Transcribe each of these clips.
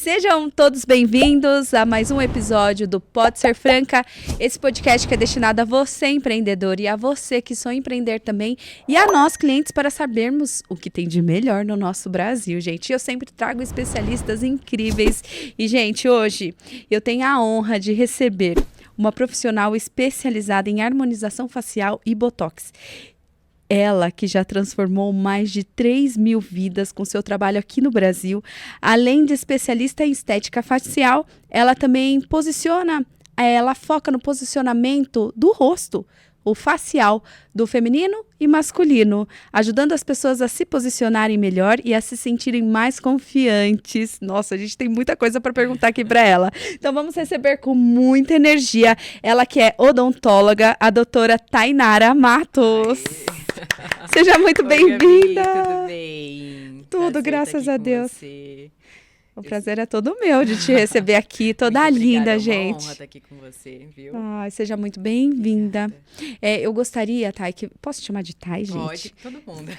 Sejam todos bem-vindos a mais um episódio do Pode Ser Franca, esse podcast que é destinado a você, empreendedor, e a você que sonha empreender também, e a nós, clientes, para sabermos o que tem de melhor no nosso Brasil, gente. Eu sempre trago especialistas incríveis e, gente, hoje eu tenho a honra de receber uma profissional especializada em harmonização facial e botox. Ela que já transformou mais de 3.000 vidas com seu trabalho aqui no Brasil. Além de especialista em estética facial, ela também ela foca no posicionamento do rosto, o facial, do feminino e masculino, ajudando as pessoas a se posicionarem melhor e a se sentirem mais confiantes. Nossa, a gente tem muita coisa para perguntar aqui para ela. Então vamos receber com muita energia ela que é odontóloga, a doutora Tainara Matos. Seja muito bem-vinda. Tudo bem? Tudo, graças a Deus. Você. O prazer é todo meu de te receber aqui, toda Muito linda, obrigada, gente. É uma honra estar aqui com você, viu? Ai, seja muito bem-vinda. Eu gostaria, Thay, posso te chamar de Thay, gente? Pode, todo mundo.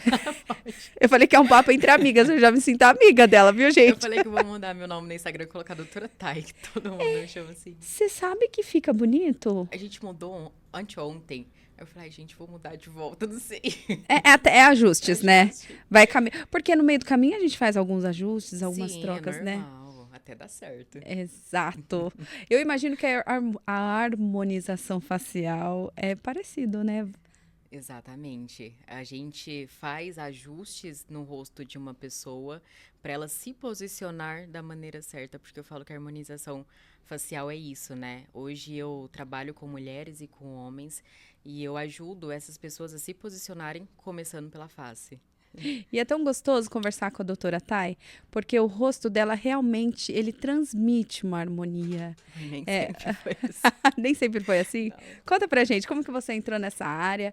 Pode. Eu falei que é um papo entre amigas, eu já me sinto amiga dela, viu, gente? Eu falei que eu vou mudar meu nome no Instagram e colocar doutora Thay, que todo mundo me chama assim. Você sabe que fica bonito? A gente mudou anteontem. Eu falei, gente, vou mudar de volta, não sei. É ajustes, né? Vai porque no meio do caminho a gente faz alguns ajustes, algumas trocas, é normal, até dá certo. Exato. Eu imagino que a harmonização facial é parecido, né? Exatamente. A gente faz ajustes no rosto de uma pessoa para ela se posicionar da maneira certa, porque eu falo que a harmonização facial é isso, né? Hoje eu trabalho com mulheres e com homens e eu ajudo essas pessoas a se posicionarem começando pela face. E é tão gostoso conversar com a doutora Thay, porque o rosto dela realmente, ele transmite uma harmonia. Nem sempre foi assim. Nem sempre foi assim? Não. Conta pra gente, como que você entrou nessa área?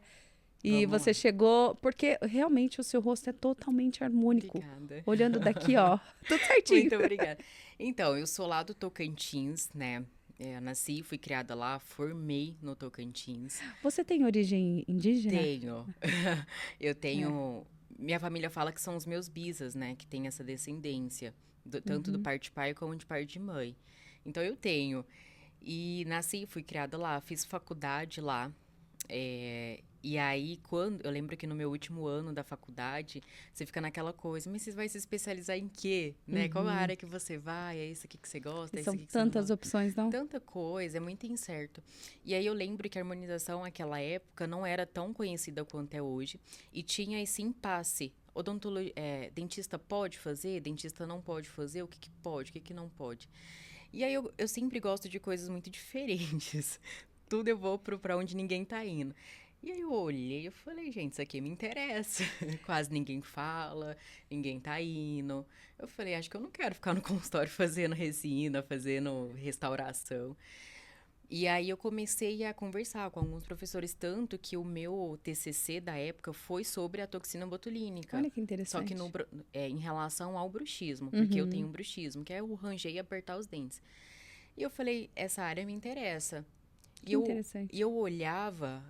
E Vamos você lá. chegou, porque realmente o seu rosto é totalmente harmônico. Obrigada. Olhando daqui, ó, tudo certinho. Muito obrigada. Então, eu sou lá do Tocantins, né? Eu nasci, fui criada lá, formei no Tocantins. Você tem origem indígena? Tenho. Eu tenho... Minha família fala que são os meus bisas, né? Que tem essa descendência. Tanto do parte de pai como de parte de mãe. Então, eu tenho. E nasci, fui criada lá, fiz faculdade lá. E aí, eu lembro que no meu último ano da faculdade, você fica naquela coisa, mas você vai se especializar em quê? Né? Qual a área que você vai? É isso aqui que você gosta? É isso São aqui que você não tantas gosta? opções, não? Tanta coisa, é muito incerto. E aí eu lembro que a harmonização naquela época não era tão conhecida quanto é hoje. E tinha esse impasse. Dentista pode fazer? Dentista não pode fazer? O que pode? O que não pode? E aí eu sempre gosto de coisas muito diferentes. Tudo eu vou pra onde ninguém tá indo. E aí eu olhei e falei, gente, isso aqui me interessa. Quase ninguém fala, ninguém tá indo. Eu falei, acho que eu não quero ficar no consultório fazendo resina, fazendo restauração. E aí eu comecei a conversar com alguns professores, tanto que o meu TCC da época foi sobre a toxina botulínica. Olha que interessante. Só que em relação ao bruxismo, porque eu tenho um bruxismo, que é o ranger e apertar os dentes. E eu falei, essa área me interessa. Interessante. E eu olhava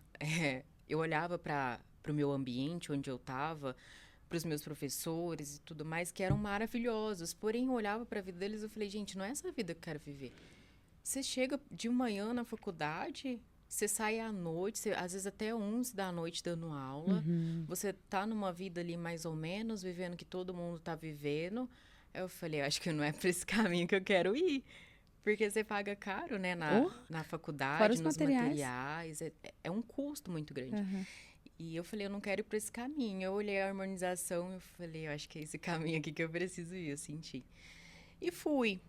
para o meu ambiente onde eu estava, para os meus professores e tudo mais, que eram maravilhosos. Porém, eu olhava para a vida deles e eu falei, gente, não é essa vida que eu quero viver. Você chega de manhã na faculdade, você sai à noite, às vezes até 11 da noite dando aula. Você tá numa vida ali mais ou menos, vivendo o que todo mundo tá vivendo. Eu falei, acho que não é para esse caminho que eu quero ir. Porque você paga caro, né, na faculdade, nos materiais. É um custo muito grande. E eu falei, eu não quero ir para esse caminho. Eu olhei a harmonização e eu falei, eu acho que é esse caminho aqui que eu preciso ir, eu senti. E fui.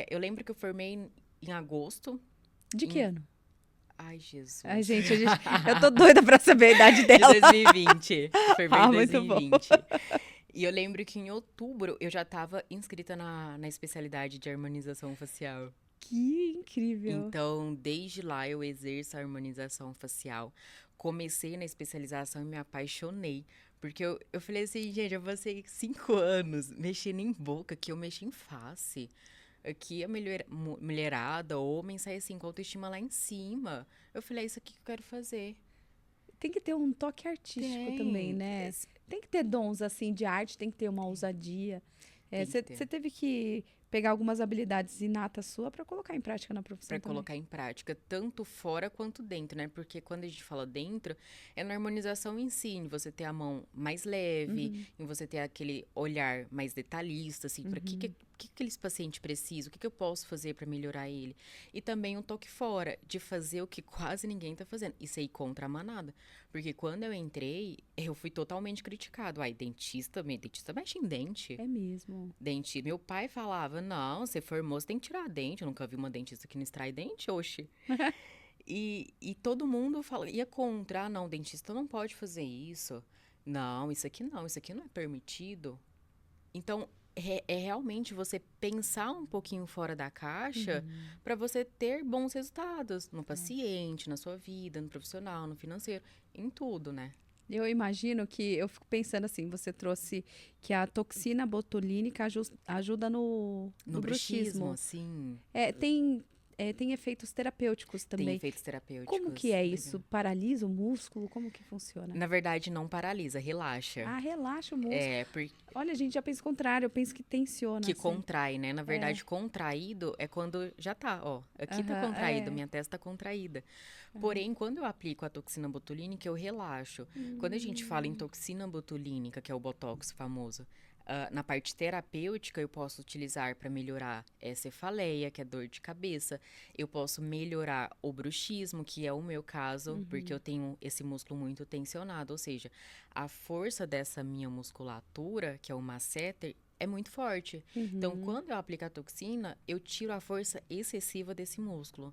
Eu lembro que eu formei em agosto. De que ano? Ai, Jesus. Ai, gente, eu tô doida pra saber a idade dela. De 2020. Formei em 2020. Muito bom. E eu lembro que em outubro eu já estava inscrita na especialidade de harmonização facial. Que incrível. Então, desde lá eu exerço a harmonização facial. Comecei na especialização e me apaixonei. Porque eu falei assim, gente, eu passei 5 anos mexendo em boca, que eu mexi em face. Aqui a mulherada, homem, sai assim com a autoestima lá em cima. Eu falei, é isso aqui que eu quero fazer. Tem que ter um toque artístico também, né? Tem que ter dons, assim, de arte, tem que ter uma ousadia. Você teve que pegar algumas habilidades inatas sua para colocar em prática na profissão Para também. colocar em prática, tanto fora quanto dentro, né? Porque quando a gente fala dentro, é na harmonização em si, em você ter a mão mais leve, em você ter aquele olhar mais detalhista, assim, para que aquele paciente precisa, o que eu posso fazer para melhorar ele. E também um toque fora, de fazer o que quase ninguém tá fazendo, isso aí contra a manada. Porque quando eu entrei, eu fui totalmente criticado. Ai, dentista mexe em dente. É mesmo. Dentista. Meu pai falava, não, você formou, você tem que tirar dente. Eu nunca vi uma dentista que não extrai dente, oxi. E todo mundo ia contra, não, dentista não pode fazer isso. Não, isso aqui não é permitido. Então, é realmente você pensar um pouquinho fora da caixa para você ter bons resultados no paciente, na sua vida, no profissional, no financeiro, em tudo, né? Eu imagino que, eu fico pensando assim, você trouxe que a toxina botulínica ajuda no bruxismo. Assim, Tem efeitos terapêuticos tem também. efeitos terapêuticos. Como que é Legal. isso? Paralisa o músculo? Como que funciona? Na verdade, não paralisa, relaxa. Ah, relaxa o músculo. É, porque Olha, a gente já pensa o contrário, eu penso que tensiona. que assim. contrai, né? Na verdade, contraído é quando já tá, ó. Aqui tá contraído, minha testa tá contraída. Porém, quando eu aplico a toxina botulínica, eu relaxo. Quando a gente fala em toxina botulínica, que é o botox famoso, na parte terapêutica, eu posso utilizar para melhorar cefaleia, que é dor de cabeça. Eu posso melhorar o bruxismo, que é o meu caso, porque eu tenho esse músculo muito tensionado. Ou seja, a força dessa minha musculatura, que é o masseter, é muito forte. Então, quando eu aplico a toxina, eu tiro a força excessiva desse músculo.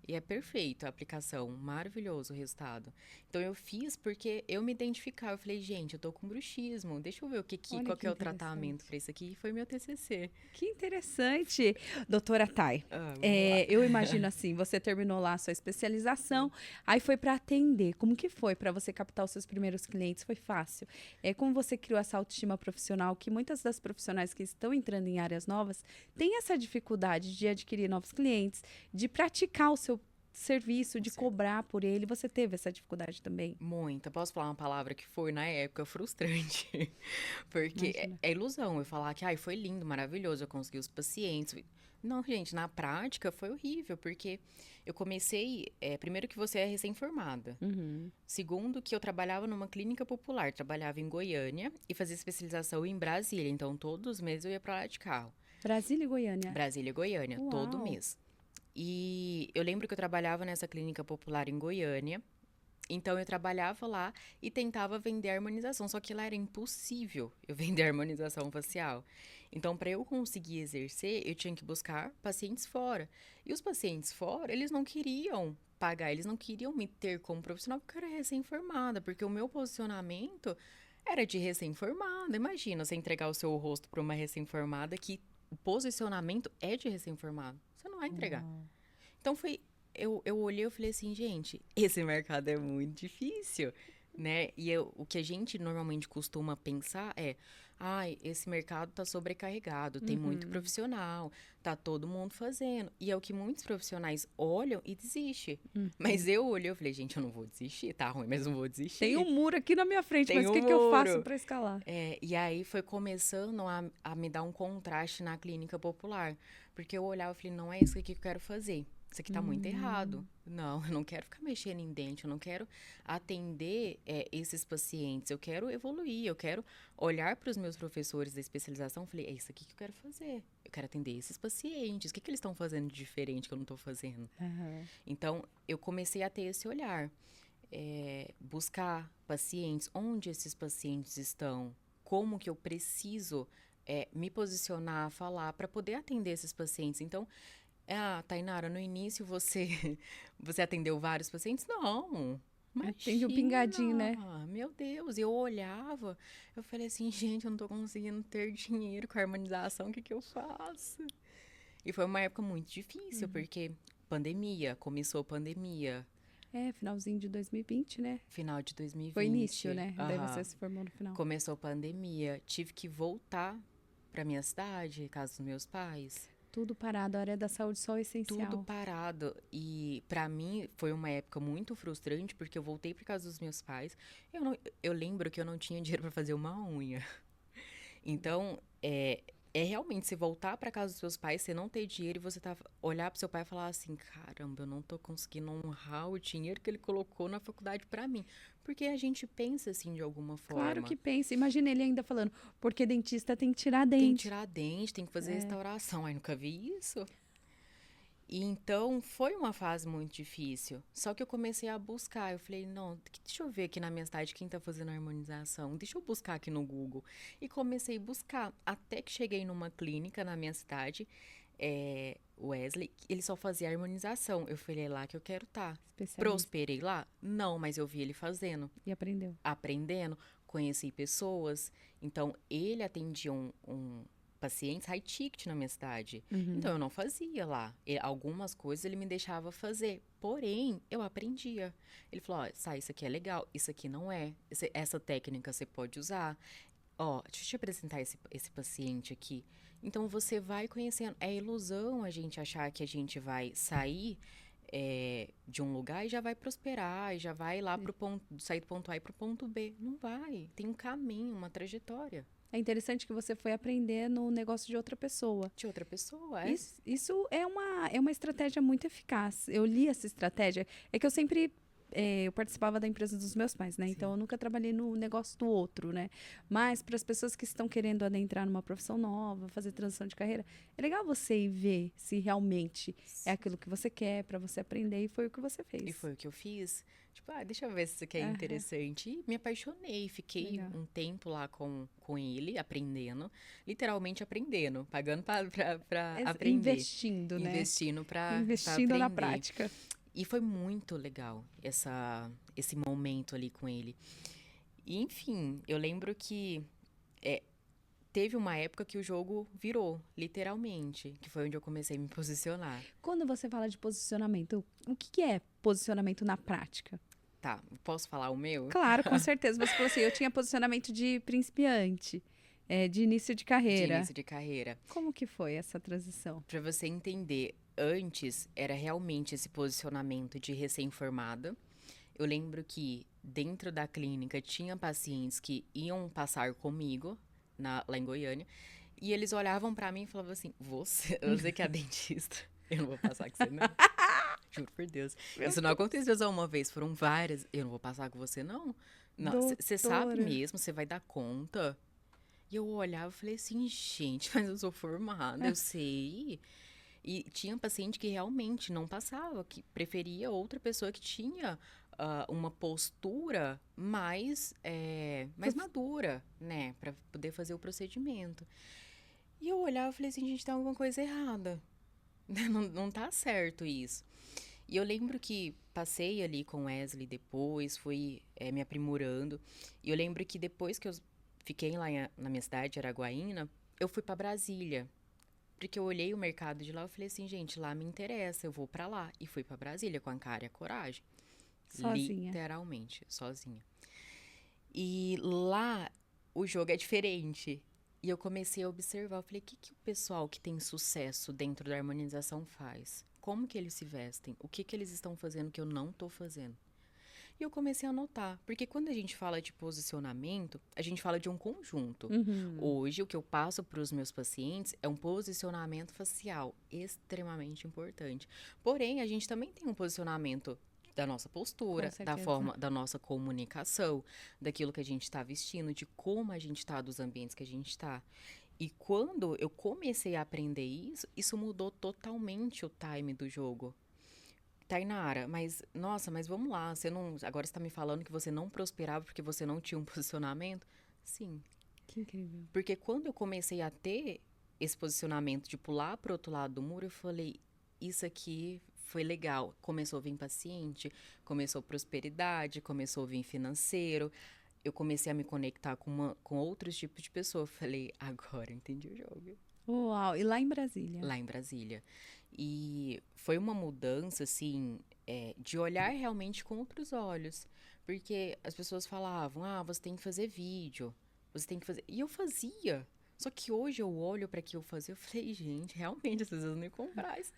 E é perfeito a aplicação, maravilhoso o resultado. Então, eu fiz porque eu me identificava. Eu falei, gente, eu tô com bruxismo, deixa eu ver Olha qual que que é o interessante. tratamento para isso aqui. E foi meu TCC. Que interessante. Doutora Thay, Vamos lá. eu imagino assim, você terminou lá a sua especialização, aí foi para atender. Como que foi para você captar os seus primeiros clientes? Foi fácil? Como você criou essa autoestima profissional, que muitas das profissionais que estão entrando em áreas novas têm essa dificuldade de adquirir novos clientes, de praticar o seu serviço, de cobrar por ele. Você teve essa dificuldade também? Muita. Posso falar uma palavra que foi, na época, frustrante? Porque Imagina. é ilusão eu falar que foi lindo, maravilhoso, eu consegui os pacientes. Não, gente, na prática foi horrível, porque eu comecei... primeiro que você é recém-formada. Segundo que eu trabalhava numa clínica popular, trabalhava em Goiânia e fazia especialização em Brasília. Então, todos os meses eu ia pra lá de carro. Brasília e Goiânia. Brasília e Goiânia, Uau. todo mês. E eu lembro que eu trabalhava nessa clínica popular em Goiânia. Então, eu trabalhava lá e tentava vender harmonização. Só que lá era impossível eu vender harmonização facial. Então, para eu conseguir exercer, eu tinha que buscar pacientes fora. E os pacientes fora, eles não queriam pagar, eles não queriam me ter como profissional porque eu era recém-formada. Porque o meu posicionamento era de recém-formada. Imagina você entregar o seu rosto para uma recém-formada que o posicionamento é de recém-formado. Você não vai entregar. Então, eu olhei e falei assim, gente, esse mercado é muito difícil, né? E o que a gente normalmente costuma pensar é, esse mercado tá sobrecarregado, tem muito profissional, tá todo mundo fazendo. E é o que muitos profissionais olham e desistem. Mas eu olhei e falei, gente, eu não vou desistir, tá ruim, mas não vou desistir. Tem um muro aqui na minha frente, Tem mas o um que eu faço muro. para escalar? E aí foi começando a me dar um contraste na clínica popular. Porque eu olhava e falei, não é isso aqui que eu quero fazer. Isso aqui tá muito errado. Não, eu não quero ficar mexendo em dente, eu não quero atender esses pacientes. Eu quero evoluir, eu quero olhar para os meus professores da especialização e falei, é isso aqui que eu quero fazer. Eu quero atender esses pacientes. O que eles estão fazendo de diferente que eu não estou fazendo? Então, eu comecei a ter esse olhar. Buscar pacientes, onde esses pacientes estão, como que eu preciso me posicionar, falar, para poder atender esses pacientes. Então, Tainara, no início você atendeu vários pacientes? Não, Atende um pingadinho, né? Meu Deus, eu olhava, eu falei assim, gente, eu não tô conseguindo ter dinheiro com a harmonização, o que eu faço? E foi uma época muito difícil, porque começou a pandemia. Finalzinho de 2020, né? Final de 2020. Foi início, né? Daí você se formou no final. Começou a pandemia, tive que voltar pra minha cidade, casa dos meus pais. Tudo parado, a área da saúde só o essencial. Tudo parado. E pra mim foi uma época muito frustrante, porque eu voltei pra casa dos meus pais. Eu lembro que eu não tinha dinheiro pra fazer uma unha. Então, é realmente você voltar pra casa dos seus pais, você não ter dinheiro e você olhar pro seu pai e falar assim, caramba, eu não tô conseguindo honrar o dinheiro que ele colocou na faculdade pra mim. Porque a gente pensa assim de alguma Claro forma. que pensa. Imagina ele ainda falando, porque dentista tem que tirar Tem que dente. tirar dente, tem que fazer restauração. Ai, nunca vi isso. E então foi uma fase muito difícil. Só que eu comecei a buscar. Eu falei, não, deixa eu ver aqui na minha cidade quem tá fazendo harmonização. Deixa eu buscar aqui no Google. E comecei a buscar. Até que cheguei numa clínica na minha cidade, Wesley, ele só fazia harmonização. Eu falei, é lá que eu quero estar. Especialista. Prosperei lá? Não, mas eu vi ele fazendo. E aprendeu. Aprendendo, conheci pessoas. Então, ele atendia um pacientes high ticket na minha cidade. Então, eu não fazia lá. Algumas coisas ele me deixava fazer. Porém, eu aprendia. Ele falou, ó, Sai, isso aqui é legal, isso aqui não é. Essa técnica você pode usar. Ó, deixa eu te apresentar esse paciente aqui. Então, você vai conhecendo. É ilusão a gente achar que a gente vai sair de um lugar e já vai prosperar, e já vai lá pro ponto, sair do ponto A e pro ponto B. Não vai. Tem um caminho, uma trajetória. É interessante que você foi aprender no negócio de outra pessoa. De outra pessoa, é. Isso é uma estratégia muito eficaz. Eu li essa estratégia. É que eu sempre... eu participava da empresa dos meus pais, né? Sim. Então, eu nunca trabalhei no negócio do outro, né? Mas, para as pessoas que estão querendo adentrar numa profissão nova, fazer transição de carreira, é legal você ir ver se realmente é aquilo que você quer, para você aprender, e foi o que você fez. E foi o que eu fiz. Tipo, deixa eu ver se isso aqui é interessante. E me apaixonei. Fiquei Legal. um tempo lá com ele, aprendendo. Literalmente aprendendo. Pagando pra aprender. Investindo, né? Investindo pra Investindo na aprender. prática. E foi muito legal esse momento ali com ele. E, enfim, eu lembro que teve uma época que o jogo virou, literalmente. Que foi onde eu comecei a me posicionar. Quando você fala de posicionamento, o que é posicionamento na prática? Tá, posso falar o meu? Claro, com certeza. Você falou assim, eu tinha posicionamento de principiante, de início de carreira. De início de carreira. Como que foi essa transição? Pra você entender, antes era realmente esse posicionamento de recém-formada. Eu lembro que dentro da clínica tinha pacientes que iam passar comigo, lá em Goiânia, e eles olhavam pra mim e falavam assim, você que é dentista, eu não vou passar com você não. Juro por Deus. Isso não aconteceu só uma vez, foram várias. Eu não vou passar com você não. Você sabe mesmo, você vai dar conta? E eu olhava e falei assim, gente, mas eu sou formada, eu sei. E tinha paciente que realmente não passava, que preferia outra pessoa que tinha uma postura mais madura, né? Pra poder fazer o procedimento. E eu olhava e falei assim, gente, tem alguma coisa errada. Não tá certo isso. E eu lembro que passei ali com Wesley depois, fui me aprimorando. E eu lembro que depois que eu fiquei lá na minha cidade, Araguaína, eu fui pra Brasília. Porque eu olhei o mercado de lá e falei assim, gente, lá me interessa, eu vou pra lá. E fui pra Brasília com a cara e a coragem. Sozinha. Literalmente, sozinha. E lá o jogo é diferente. E eu comecei a observar, eu falei, o que o pessoal que tem sucesso dentro da harmonização faz? Como que eles se vestem? O que eles estão fazendo que eu não tô fazendo? E eu comecei a notar, porque quando a gente fala de posicionamento, a gente fala de um conjunto. Hoje, o que eu passo para os meus pacientes é um posicionamento facial extremamente importante. Porém, a gente também tem um posicionamento da nossa postura, da forma da nossa comunicação, daquilo que a gente está vestindo, de como a gente está, dos ambientes que a gente está. E quando eu comecei a aprender isso mudou totalmente o time do jogo. Tainara, mas vamos lá, agora você tá me falando que você não prosperava porque você não tinha um posicionamento? Sim. Que incrível. Porque quando eu comecei a ter esse posicionamento de pular pro outro lado do muro, eu falei, isso aqui foi legal. Começou a vir paciente, começou prosperidade, começou a vir financeiro. Eu comecei a me conectar com outros tipos de pessoas. Falei, agora eu entendi o jogo. Uau, e lá em Brasília? Lá em Brasília. E foi uma mudança, assim, de olhar realmente com outros olhos. Porque as pessoas falavam, você tem que fazer vídeo, você tem que fazer... E eu fazia. Só que hoje eu olho para que eu fazia, eu falei, gente, realmente as pessoas não iam comprar isso.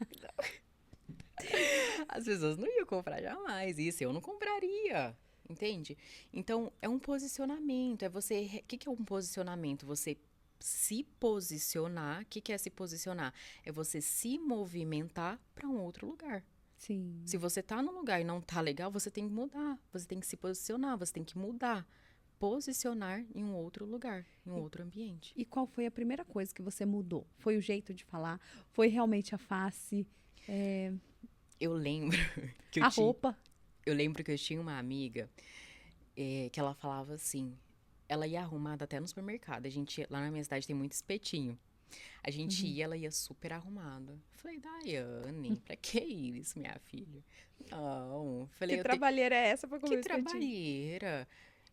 As pessoas não iam comprar jamais isso, eu não compraria. Entende? Então, é um posicionamento, o que é um posicionamento? Você se posicionar. O que que é se posicionar? É você se movimentar para um outro lugar. Sim. Se você tá num lugar e não tá legal, você tem que mudar. Você tem que se posicionar, você tem que mudar. Posicionar em um outro lugar, em um outro ambiente. E qual foi a primeira coisa que você mudou? Foi o jeito de falar? Foi realmente a face? Eu lembro que A roupa? eu lembro que eu tinha uma amiga que ela falava assim, ela ia arrumada até no supermercado. A gente, lá na minha cidade tem muito espetinho. A gente ia, ela ia super arrumada. Falei, Daiane, pra que isso, minha filha? Não. Falei, Que trabalheira é essa pra comer que espetinho? trabalheira.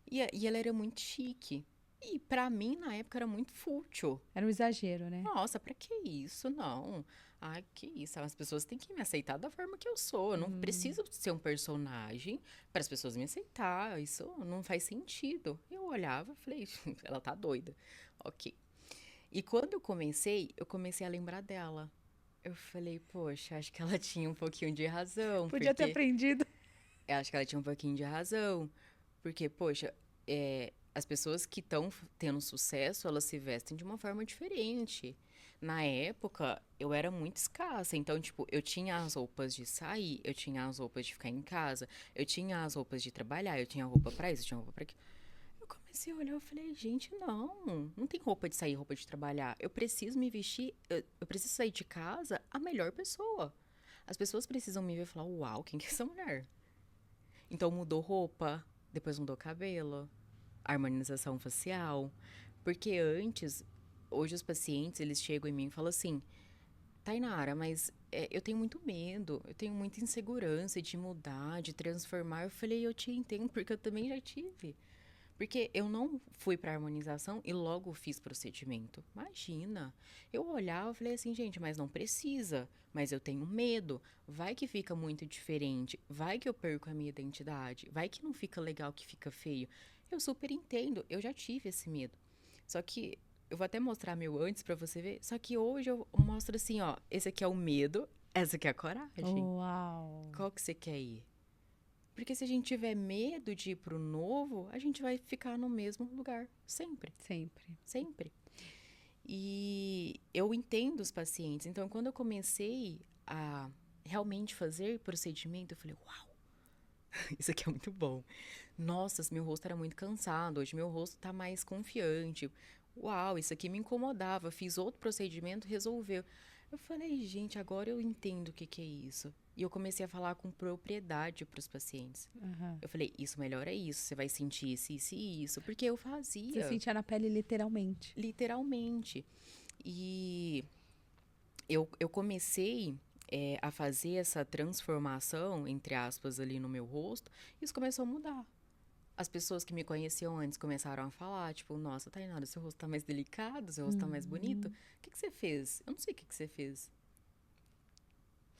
E ela era muito chique. E pra mim, na época, era muito fútil. Era um exagero, né? Nossa, pra que isso? Não. Ai, que isso. As pessoas têm que me aceitar da forma que eu sou. Eu não preciso ser um personagem para as pessoas me aceitar. Isso não faz sentido. Eu olhava e falei, ela tá doida. Ok. E quando eu comecei a lembrar dela. Eu falei, poxa, acho que ela tinha um pouquinho de razão. Podia ter aprendido. Eu acho que ela tinha um pouquinho de razão. Porque, poxa, as pessoas que estão tendo sucesso, elas se vestem de uma forma diferente. Na época, eu era muito escassa. Então, tipo, eu tinha as roupas de sair, eu tinha as roupas de ficar em casa, eu tinha as roupas de trabalhar, eu tinha roupa pra isso, eu tinha roupa pra aquilo. Eu comecei a olhar, eu falei, gente, não tem roupa de sair, roupa de trabalhar. Eu preciso me vestir, eu preciso sair de casa a melhor pessoa. As pessoas precisam me ver e falar, uau, quem que é essa mulher? Então mudou roupa, depois mudou cabelo, harmonização facial. Porque antes, hoje os pacientes, eles chegam em mim e falam assim, Tainara, mas eu tenho muito medo, eu tenho muita insegurança de mudar, de transformar. Eu falei, eu te entendo, porque eu também já tive. Porque eu não fui para harmonização e logo fiz procedimento. Imagina. Eu olhava e falei assim, gente, mas não precisa. Mas eu tenho medo. Vai que fica muito diferente. Vai que eu perco a minha identidade. Vai que não fica legal, que fica feio. Eu super entendo. Eu já tive esse medo. Só que eu vou até mostrar meu antes para você ver. Só que hoje eu mostro assim, ó. Esse aqui é o medo. Essa aqui é a coragem. Uau. Qual que você quer ir? Porque se a gente tiver medo de ir pro novo, a gente vai ficar no mesmo lugar. Sempre. Sempre. Sempre. E eu entendo os pacientes. Então, quando eu comecei a realmente fazer procedimento, eu falei, uau, isso aqui é muito bom. Nossa, meu rosto era muito cansado. Hoje meu rosto tá mais confiante. Uau, isso aqui me incomodava. Fiz outro procedimento, resolveu. Eu falei, gente, agora eu entendo o que que é isso. E eu comecei a falar com propriedade para os pacientes. Aham. Eu falei, isso melhora isso, você vai sentir isso e isso. Porque eu Você fazia, sentia na pele literalmente. literalmente. E eu comecei a fazer essa transformação, entre aspas, ali no meu rosto, e isso começou a mudar. As pessoas que me conheciam antes começaram a falar, tipo, nossa, Tainara, seu rosto tá mais delicado, seu rosto tá mais bonito. O que que você fez? Eu não sei o que que você fez.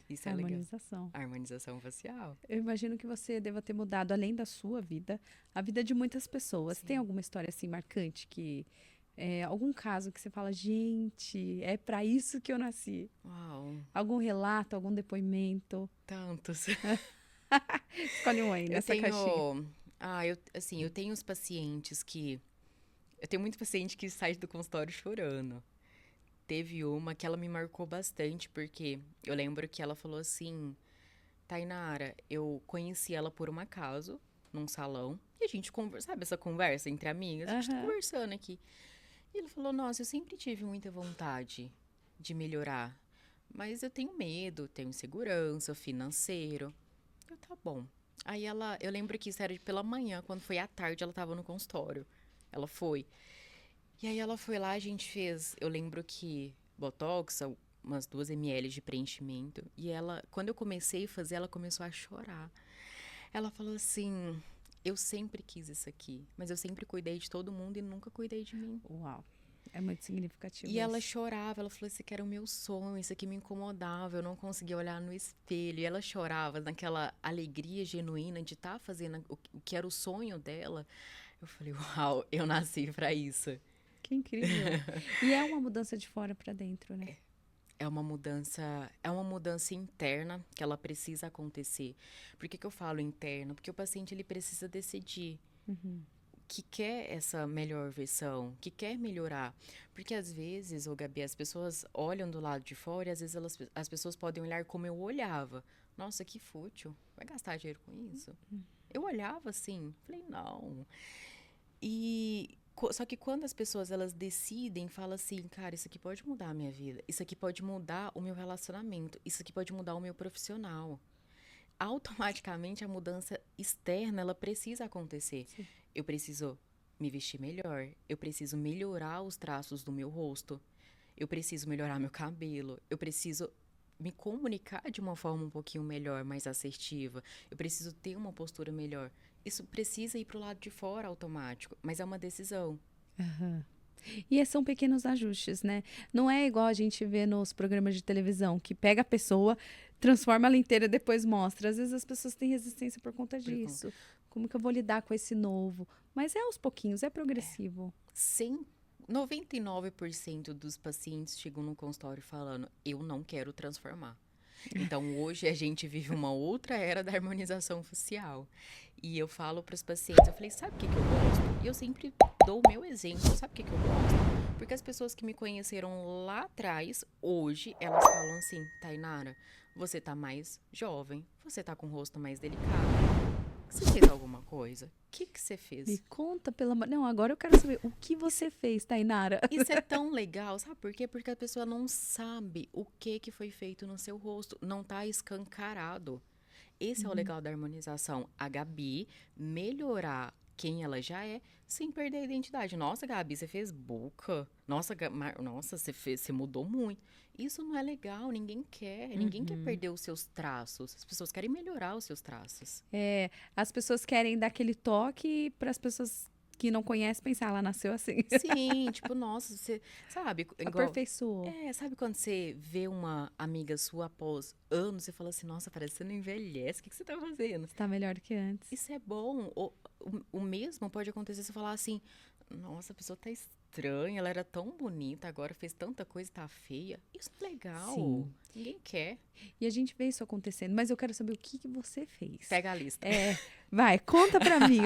Isso é legal. Harmonização. Harmonização facial. Eu imagino que você deva ter mudado, além da sua vida, a vida de muitas pessoas. Sim. Tem alguma história assim marcante que algum caso que você fala, gente, é pra isso que eu nasci? Uau, Algum relato, algum depoimento? tantos. Escolhe um aí Eu nessa caixinha. tenho. Eu tenho os pacientes que. Eu tenho muito paciente que sai do consultório chorando. Teve uma que ela me marcou bastante, porque eu lembro que ela falou assim: Tainara, eu conheci ela por um acaso, num salão, e a gente conversa, sabe essa conversa entre amigas? A gente tá Aham. conversando aqui. E ele falou: Nossa, eu sempre tive muita vontade de melhorar, mas eu tenho medo, tenho insegurança, financeiro. Eu, tá bom. Aí eu lembro que isso era pela manhã, quando foi à tarde, ela tava no consultório. Ela foi. E aí ela foi lá, a gente fez, eu lembro que Botox, umas 2 ml de preenchimento. E ela, quando eu comecei a fazer, ela começou a chorar. Ela falou assim: Eu sempre quis isso aqui, mas eu sempre cuidei de todo mundo e nunca cuidei de mim. Uau. É muito significativo E ela isso. chorava, ela falou: Isso aqui era o meu sonho, isso aqui me incomodava, eu não conseguia olhar no espelho. E ela chorava naquela alegria genuína de estar fazendo o que era o sonho dela. Eu falei: Uau, eu nasci pra isso. Que incrível. E é uma mudança de fora pra dentro, né? É uma mudança interna que ela precisa acontecer. Por que que eu falo interna? Porque o paciente ele precisa decidir que quer essa melhor versão, que quer melhorar. Porque às vezes, ô Gabi, as pessoas olham do lado de fora e às vezes as pessoas podem olhar como eu olhava. Nossa, que fútil. Vai gastar dinheiro com isso? Eu olhava assim, falei, não. Só que quando as pessoas elas decidem, falam assim, cara, isso aqui pode mudar a minha vida, isso aqui pode mudar o meu relacionamento, isso aqui pode mudar o meu profissional. Automaticamente a mudança externa, ela precisa acontecer. Sim. Eu preciso me vestir melhor, eu preciso melhorar os traços do meu rosto, eu preciso melhorar meu cabelo, eu preciso me comunicar de uma forma um pouquinho melhor, mais assertiva, eu preciso ter uma postura melhor. Isso precisa ir para o lado de fora automático, mas é uma decisão. Aham. E são pequenos ajustes, né? Não é igual a gente vê nos programas de televisão, que pega a pessoa, transforma ela inteira, depois mostra. Às vezes as pessoas têm resistência por conta disso. Como que eu vou lidar com esse novo? Mas é aos pouquinhos, é progressivo. 99% dos pacientes chegam no consultório falando, eu não quero transformar. Então, hoje a gente vive uma outra era da harmonização facial. E eu falo para os pacientes, eu falei, sabe o que eu gosto? E eu sempre dou o meu exemplo, sabe o que eu gosto? Porque as pessoas que me conheceram lá atrás, hoje, elas falam assim, Tainara, você tá mais jovem, você tá com o rosto mais delicado. Você fez alguma coisa? O que você fez? Me conta, Não, agora eu quero saber o que você fez, Tainara. Isso é tão legal, sabe por quê? Porque a pessoa não sabe o que foi feito no seu rosto, não tá escancarado. Esse é o legal da harmonização. A Gabi melhorar quem ela já é, sem perder a identidade. Nossa, Gabi, você fez boca. Nossa, nossa, você mudou muito. Isso não é legal, ninguém quer. Ninguém quer perder os seus traços. As pessoas querem melhorar os seus traços. É, as pessoas querem dar aquele toque para as pessoas que não conhecem pensar, ela nasceu assim. Sim, tipo, nossa, você sabe, igual, Aperfeiçoou. sabe quando você vê uma amiga sua após anos, você fala assim, nossa, parece que você não envelhece, o que você tá fazendo? Você tá melhor do que antes. Isso é bom. O mesmo pode acontecer se você falar assim, nossa, a pessoa tá estranha, ela era tão bonita, agora fez tanta coisa e tá feia. Isso é legal. Sim. Ninguém quer. E a gente vê isso acontecendo, mas eu quero saber o que você fez. Pega a lista. Vai, conta pra mim.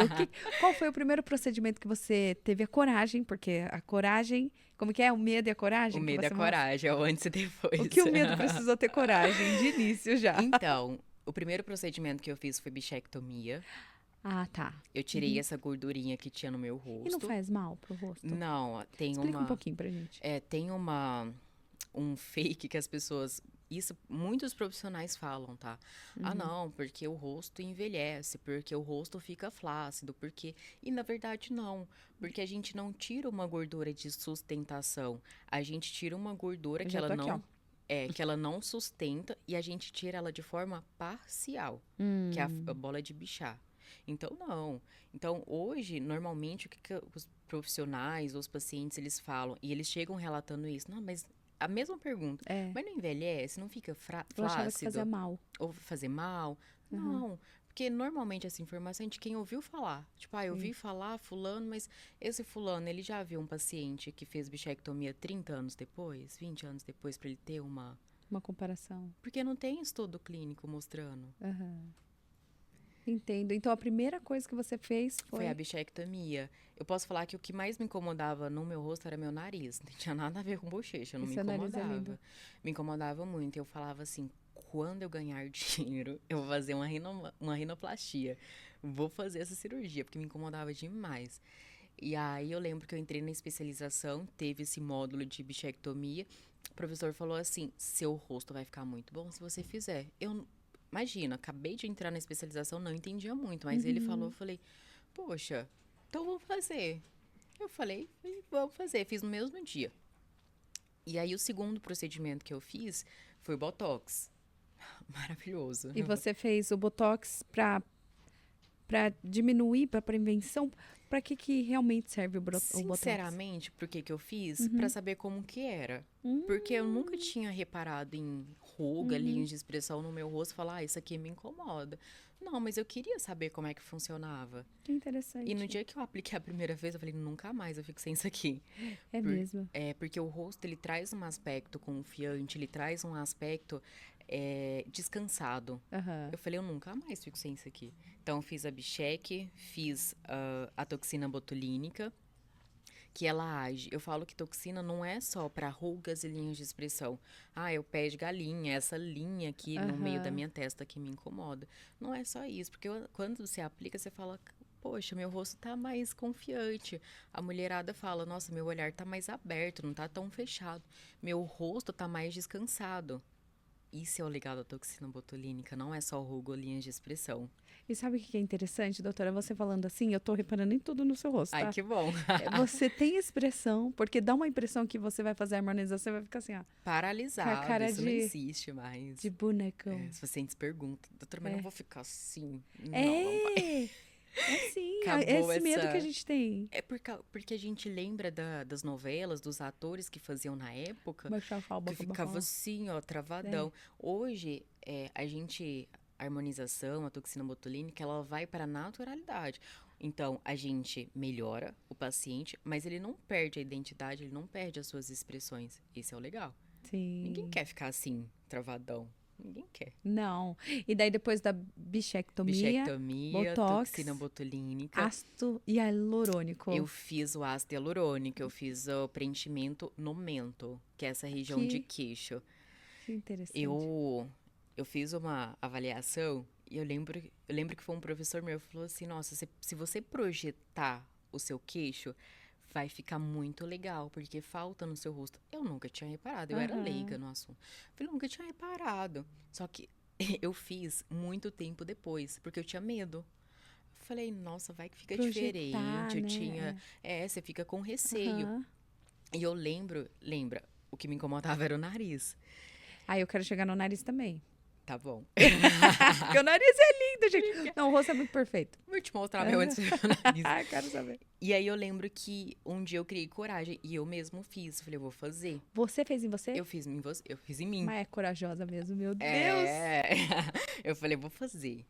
Qual foi o primeiro procedimento que você teve a coragem? Porque a coragem, como que é? O medo e a coragem? O medo e a mostra? coragem, é o antes e depois. O que o medo precisou ter coragem de início já? Então, o primeiro procedimento que eu fiz foi bichectomia. Ah, tá. Eu tirei essa gordurinha que tinha no meu rosto. E não faz mal pro rosto? Não, tem Explica um pouquinho pra gente. tem um fake que as pessoas... Isso muitos profissionais falam, tá? Ah, não, porque o rosto envelhece, porque o rosto fica flácido, porque... E, na verdade, não. Porque a gente não tira uma gordura de sustentação. A gente tira uma gordura que ela não... que ela não sustenta e a gente tira ela de forma parcial, que é a bola de bichar. Então, não. Então, hoje, normalmente, o que os profissionais, os pacientes, eles falam, e eles chegam relatando isso, não, mas a mesma pergunta, mas não envelhece, não fica flácido? Eu achava que fazia mal. Ou fazer mal? Não, porque normalmente essa informação é de quem ouviu falar. Tipo, eu ouvi falar fulano, mas esse fulano, ele já viu um paciente que fez bichectomia 30 anos depois, 20 anos depois, pra ele ter uma comparação. Porque não tem estudo clínico mostrando. Entendo. Então, a primeira coisa que você fez foi a bichectomia. Eu posso falar que o que mais me incomodava no meu rosto era meu nariz. Não tinha nada a ver com bochecha, não me incomodava. Me incomodava muito. Eu falava assim, quando eu ganhar dinheiro, eu vou fazer uma rinoplastia. Vou fazer essa cirurgia, porque me incomodava demais. E aí eu lembro que eu entrei na especialização, teve esse módulo de bichectomia. O professor falou assim, seu rosto vai ficar muito bom se você fizer. Imagina, acabei de entrar na especialização, não entendia muito, mas ele falou, eu falei, poxa, então vamos fazer. Eu falei, vamos fazer, fiz no mesmo dia. E aí o segundo procedimento que eu fiz foi o Botox. Maravilhoso. E você fez o Botox pra diminuir, pra prevenção? Pra que realmente serve o Botox? Sinceramente, por que eu fiz? Pra saber como que era. Porque eu nunca tinha reparado em ruga, linhas de expressão no meu rosto, falar, isso aqui me incomoda. Não, mas eu queria saber como é que funcionava. Que interessante. E no dia que eu apliquei a primeira vez, eu falei, nunca mais eu fico sem isso aqui. Mesmo? Porque o rosto, ele traz um aspecto confiante, ele traz um aspecto descansado. Aham. Eu falei, eu nunca mais fico sem isso aqui. Então, eu fiz a bicheque, fiz a toxina botulínica, que ela age. Eu falo que toxina não é só para rugas e linhas de expressão. Ah, é o pé de galinha, essa linha aqui no meio da Aham. minha testa que me incomoda. Não é só isso, porque quando você aplica, você fala, poxa, meu rosto tá mais confiante. A mulherada fala, nossa, meu olhar tá mais aberto, não tá tão fechado. Meu rosto tá mais descansado. Isso é o legal da toxina botulínica, não é só ruga ou linhas de expressão. E sabe o que é interessante, doutora? Você falando assim, eu tô reparando em tudo no seu rosto, Ai, tá? que bom. Você tem expressão, porque dá uma impressão que você vai fazer a harmonização e vai ficar assim, ó, com a Paralisado, cara isso não existe mais. de bonecão. Se você se pergunta, doutora, mas não É. vou ficar assim. Não, não vai. É, é sim, é Acabou esse medo que a essa. gente tem. É porque a gente lembra das novelas, dos atores que faziam na época, que ficava assim, ó, travadão. Hoje, a harmonização, a toxina botulínica, ela vai para a naturalidade. Então, a gente melhora o paciente, mas ele não perde a identidade, ele não perde as suas expressões. Esse é o legal. Ninguém Sim. quer ficar assim, travadão. Ninguém quer. Não. E daí depois da bichectomia, Bichectomia, botox, toxina botulínica. ácido hialurônico. Eu fiz o ácido hialurônico, eu fiz o preenchimento no mento, que é essa região de Que- queixo. Que interessante. Eu fiz uma avaliação e eu lembro que foi um professor meu que falou assim, nossa, se você projetar o seu queixo, vai ficar muito legal, porque falta no seu rosto. Eu nunca tinha reparado, eu era Aham. leiga no assunto. Eu falei, nunca tinha reparado. Só que eu fiz muito tempo depois, porque eu tinha medo. Falei, nossa, vai que fica Projetar, diferente. Eu né? tinha. Você fica com receio. Aham. E eu lembra, o que me incomodava era o nariz. Aí eu quero chegar no nariz também. Tá bom. Porque o nariz é lindo, gente. Não, o rosto é muito perfeito. Vou te mostrar meu antes do meu nariz. Ai, quero saber. E aí eu lembro que um dia eu criei coragem e eu mesmo fiz. Falei, eu vou fazer. Você fez em você? Eu fiz em você, eu fiz em mim. Mas é corajosa mesmo, meu Deus. É. Eu falei, vou fazer.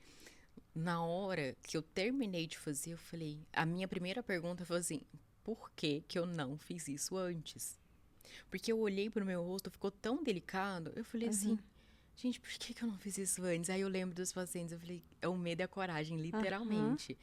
Na hora que eu terminei de fazer, eu falei, a minha primeira pergunta foi assim, por que que eu não fiz isso antes? Porque eu olhei pro meu rosto, ficou tão delicado, eu falei assim, gente, por que que eu não fiz isso antes? Aí eu lembro dos pacientes, eu falei, é o medo e a coragem, literalmente.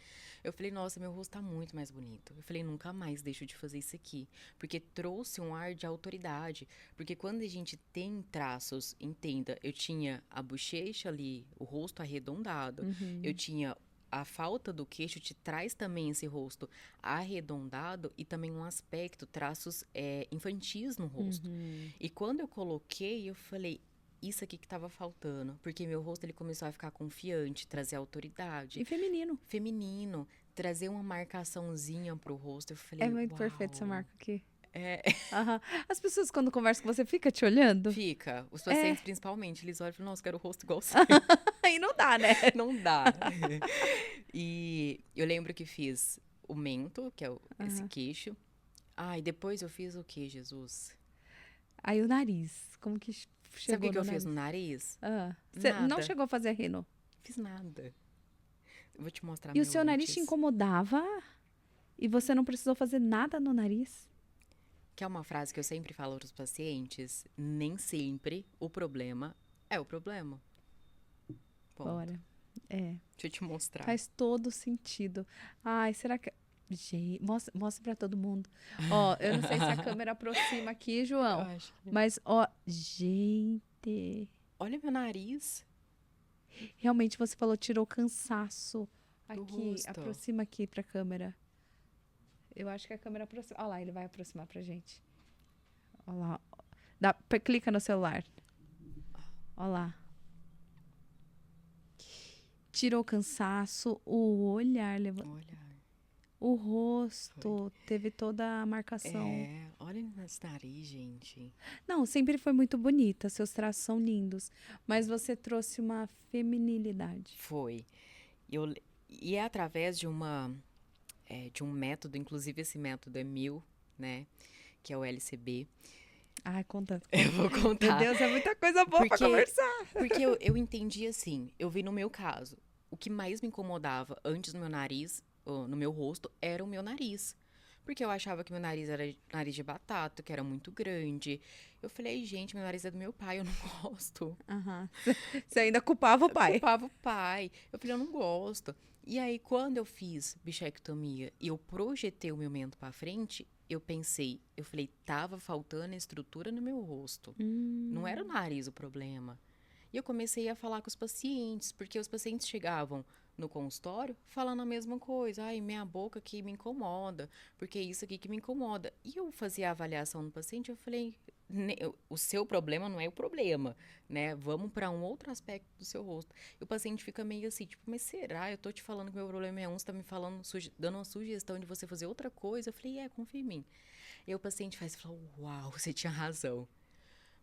Eu falei, nossa, meu rosto tá muito mais bonito. Eu falei, nunca mais deixo de fazer isso aqui. Porque trouxe um ar de autoridade. Porque quando a gente tem traços, entenda, eu tinha a bochecha ali, o rosto arredondado. Eu tinha a falta do queixo, te traz também esse rosto arredondado e também um aspecto, traços infantis no rosto. E quando eu coloquei, eu falei, isso aqui que tava faltando. Porque meu rosto, ele começou a ficar confiante, trazer autoridade. E feminino. Feminino, trazer uma marcaçãozinha pro rosto. Eu falei, É muito uau. perfeito essa marca aqui. É, Aham. As pessoas, quando conversam com você, ficam te olhando? fica. Os pacientes, principalmente, eles olham e falam, nossa, quero o rosto igual você. Aí não dá, né? Não dá. E eu lembro que fiz o mento, que é esse queixo. E depois eu fiz o que, Jesus? Aí o nariz. Como que chegou Sabe o que no eu fiz nariz? no nariz? Você não Nada. chegou a fazer rino? Fiz nada. Eu vou te mostrar E o meu seu nariz antes. te incomodava? E você não precisou fazer nada no nariz? Que é uma frase que eu sempre falo para os pacientes. Nem sempre o problema é o problema. Ponto. Bora. É. Deixa eu te mostrar. Faz todo sentido. Ai, será que... Gente, mostra pra todo mundo. Ó, eu não sei se a câmera aproxima aqui, Eu João. acho que- Mas, ó, gente... Olha meu nariz. Realmente, você falou, tirou cansaço. Do Aqui, rosto. aproxima aqui pra câmera. Eu acho que a câmera aproxima. Olha lá, ele vai aproximar pra gente. Olha lá. Clica no celular. Olha lá. Tirou cansaço, o olhar, Olha. o rosto, teve toda a marcação. Olha nesse nariz, gente. Não, sempre foi muito bonita, seus traços são lindos. Mas você trouxe uma feminilidade. Foi. E é através de um método, inclusive esse método é meu, né? Que é o LCB. Ai, conta. Eu vou contar. Meu Deus, é muita coisa boa pra Porque- conversar. Porque eu entendi assim, eu vi no meu caso, o que mais me incomodava antes no meu nariz, ou no meu rosto, era o meu nariz. Porque eu achava que meu nariz era nariz de batata, que era muito grande. Eu falei, gente, meu nariz é do meu pai, eu não gosto. Aham. Você ainda culpava o pai. Culpava o pai. Eu falei, eu não gosto. E aí, quando eu fiz bichectomia e eu projetei o meu mento pra frente, eu falei, tava faltando estrutura no meu rosto. Não era o nariz o problema. E eu comecei a falar com os pacientes, porque os pacientes chegavam no consultório falando a mesma coisa. Ai, minha boca aqui me incomoda, porque é isso aqui que me incomoda. E eu fazia a avaliação no paciente, eu falei, o seu problema não é o problema, né? Vamos para um outro aspecto do seu rosto. E o paciente fica meio assim, tipo, mas será? Eu tô te falando que meu problema é um, você tá me falando, dando uma sugestão de você fazer outra coisa. Eu falei, confia em mim. E o paciente fala, uau, você tinha razão.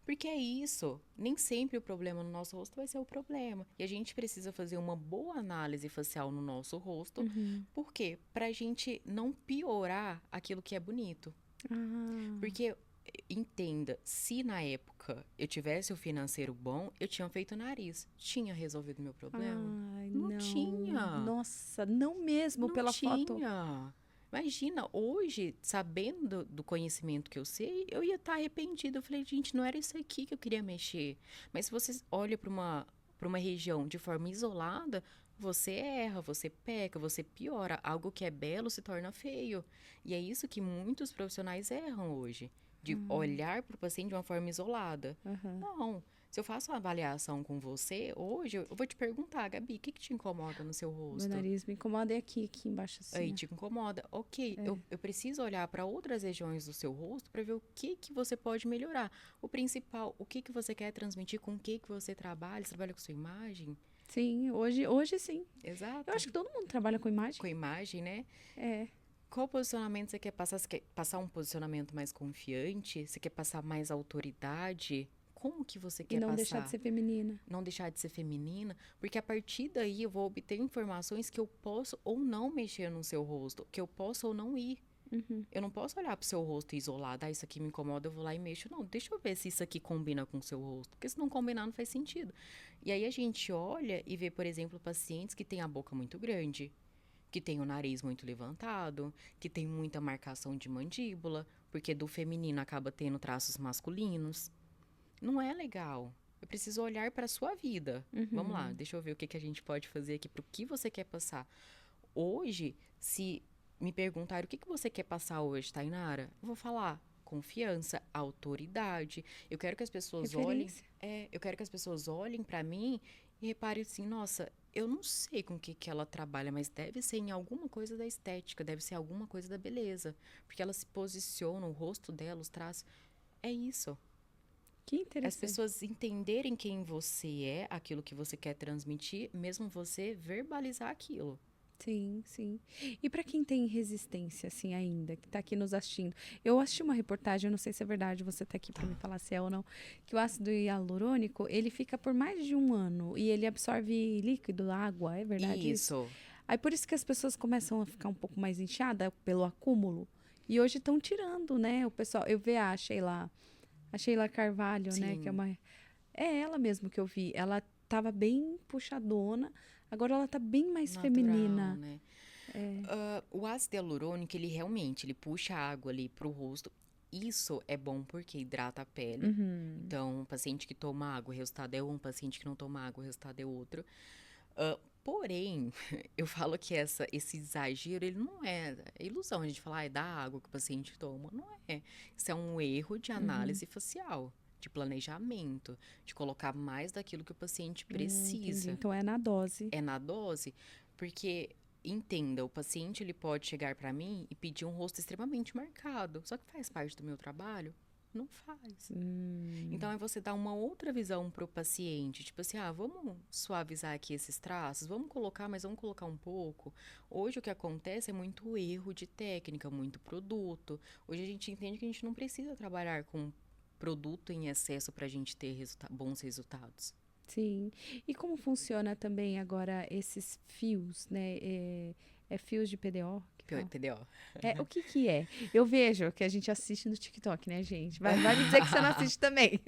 Porque é isso. Nem sempre o problema no nosso rosto vai ser o problema. E a gente precisa fazer uma boa análise facial no nosso rosto. Por quê? Pra gente não piorar aquilo que é bonito. Porque, entenda, se na época eu tivesse o financeiro bom, eu tinha feito o nariz. Tinha resolvido meu problema? Ai, não tinha. Nossa, não mesmo Não pela tinha. foto. Imagina, hoje, sabendo do conhecimento que eu sei, eu ia estar arrependida. Eu falei, gente, não era isso aqui que eu queria mexer. Mas se você olha para uma região de forma isolada, você erra, você peca, você piora. Algo que é belo se torna feio. E é isso que muitos profissionais erram hoje. De olhar para o paciente de uma forma isolada. Não. Se eu faço uma avaliação com você, hoje, eu vou te perguntar, Gabi, o que te incomoda no seu rosto? Meu nariz me incomoda é aqui embaixo assim. Aí te incomoda. Ok, eu preciso olhar para outras regiões do seu rosto para ver o que você pode melhorar. O principal, o que você quer transmitir, com o que você trabalha. Você trabalha com sua imagem? Sim, hoje sim. Exato. Eu acho que todo mundo trabalha com imagem. Com imagem, né? É. Qual posicionamento você quer passar? Você quer passar um posicionamento mais confiante? Você quer passar mais autoridade? Como que você quer E não passar? deixar de ser feminina. Não deixar de ser feminina, porque a partir daí eu vou obter informações que eu posso ou não mexer no seu rosto, que eu posso ou não ir. Eu não posso olhar pro seu rosto isolado, isso aqui me incomoda, eu vou lá e mexo. Não, deixa eu ver se isso aqui combina com o seu rosto, porque se não combinar não faz sentido. E aí a gente olha e vê, por exemplo, pacientes que têm a boca muito grande, que têm o nariz muito levantado, que tem muita marcação de mandíbula, porque do feminino acaba tendo traços masculinos. Não é legal. Eu preciso olhar para a sua vida. Vamos lá, deixa eu ver o que a gente pode fazer aqui, para o que você quer passar. Hoje, se me perguntarem o que você quer passar hoje, Tainara, eu vou falar confiança, autoridade. Eu quero que as pessoas olhem. Eu quero que as pessoas olhem para mim e reparem assim, nossa, eu não sei com o que ela trabalha, mas deve ser em alguma coisa da estética, deve ser alguma coisa da beleza. Porque ela se posiciona, o rosto dela, os traços. É isso. Que interessante. As pessoas entenderem quem você é, aquilo que você quer transmitir, mesmo você verbalizar aquilo. Sim, sim. E para quem tem resistência, assim, ainda, que tá aqui nos assistindo. Eu assisti uma reportagem, eu não sei se é verdade, você tá aqui para me falar se é ou não, que o ácido hialurônico, ele fica por mais de 1 ano e ele absorve líquido, água, é verdade isso? Aí por isso que as pessoas começam a ficar um pouco mais inchadas pelo acúmulo. E hoje estão tirando, né? O pessoal, eu vi a Sheila Carvalho, Sim. né? Que é uma... É ela mesmo que eu vi. Ela tava bem puxadona, agora ela tá bem mais Natural, feminina. Né? O ácido hialurônico, ele realmente, ele puxa a água ali pro rosto. Isso é bom porque hidrata a pele. Então, um paciente que toma água, o resultado é um. Paciente que não toma água, o resultado é outro. Porém, eu falo que esse exagero, ele não é ilusão. A gente fala, é da água que o paciente toma. Não é. Isso é um erro de análise facial, de planejamento, de colocar mais daquilo que o paciente precisa. Então, é na dose. É na dose, porque, entenda, o paciente ele pode chegar para mim e pedir um rosto extremamente marcado. Só que faz parte do meu trabalho? Não faz. Então, é você dar uma outra visão pro paciente. Tipo assim, vamos suavizar aqui esses traços? Vamos colocar, mas vamos colocar um pouco. Hoje, o que acontece é muito erro de técnica, muito produto. Hoje, a gente entende que a gente não precisa trabalhar com produto em excesso pra gente ter bons resultados. Sim. E como funciona também agora esses fios, né? É fios de PDO? PDO. O que é? Eu vejo que a gente assiste no TikTok, né, gente? Vai me dizer que você não assiste também.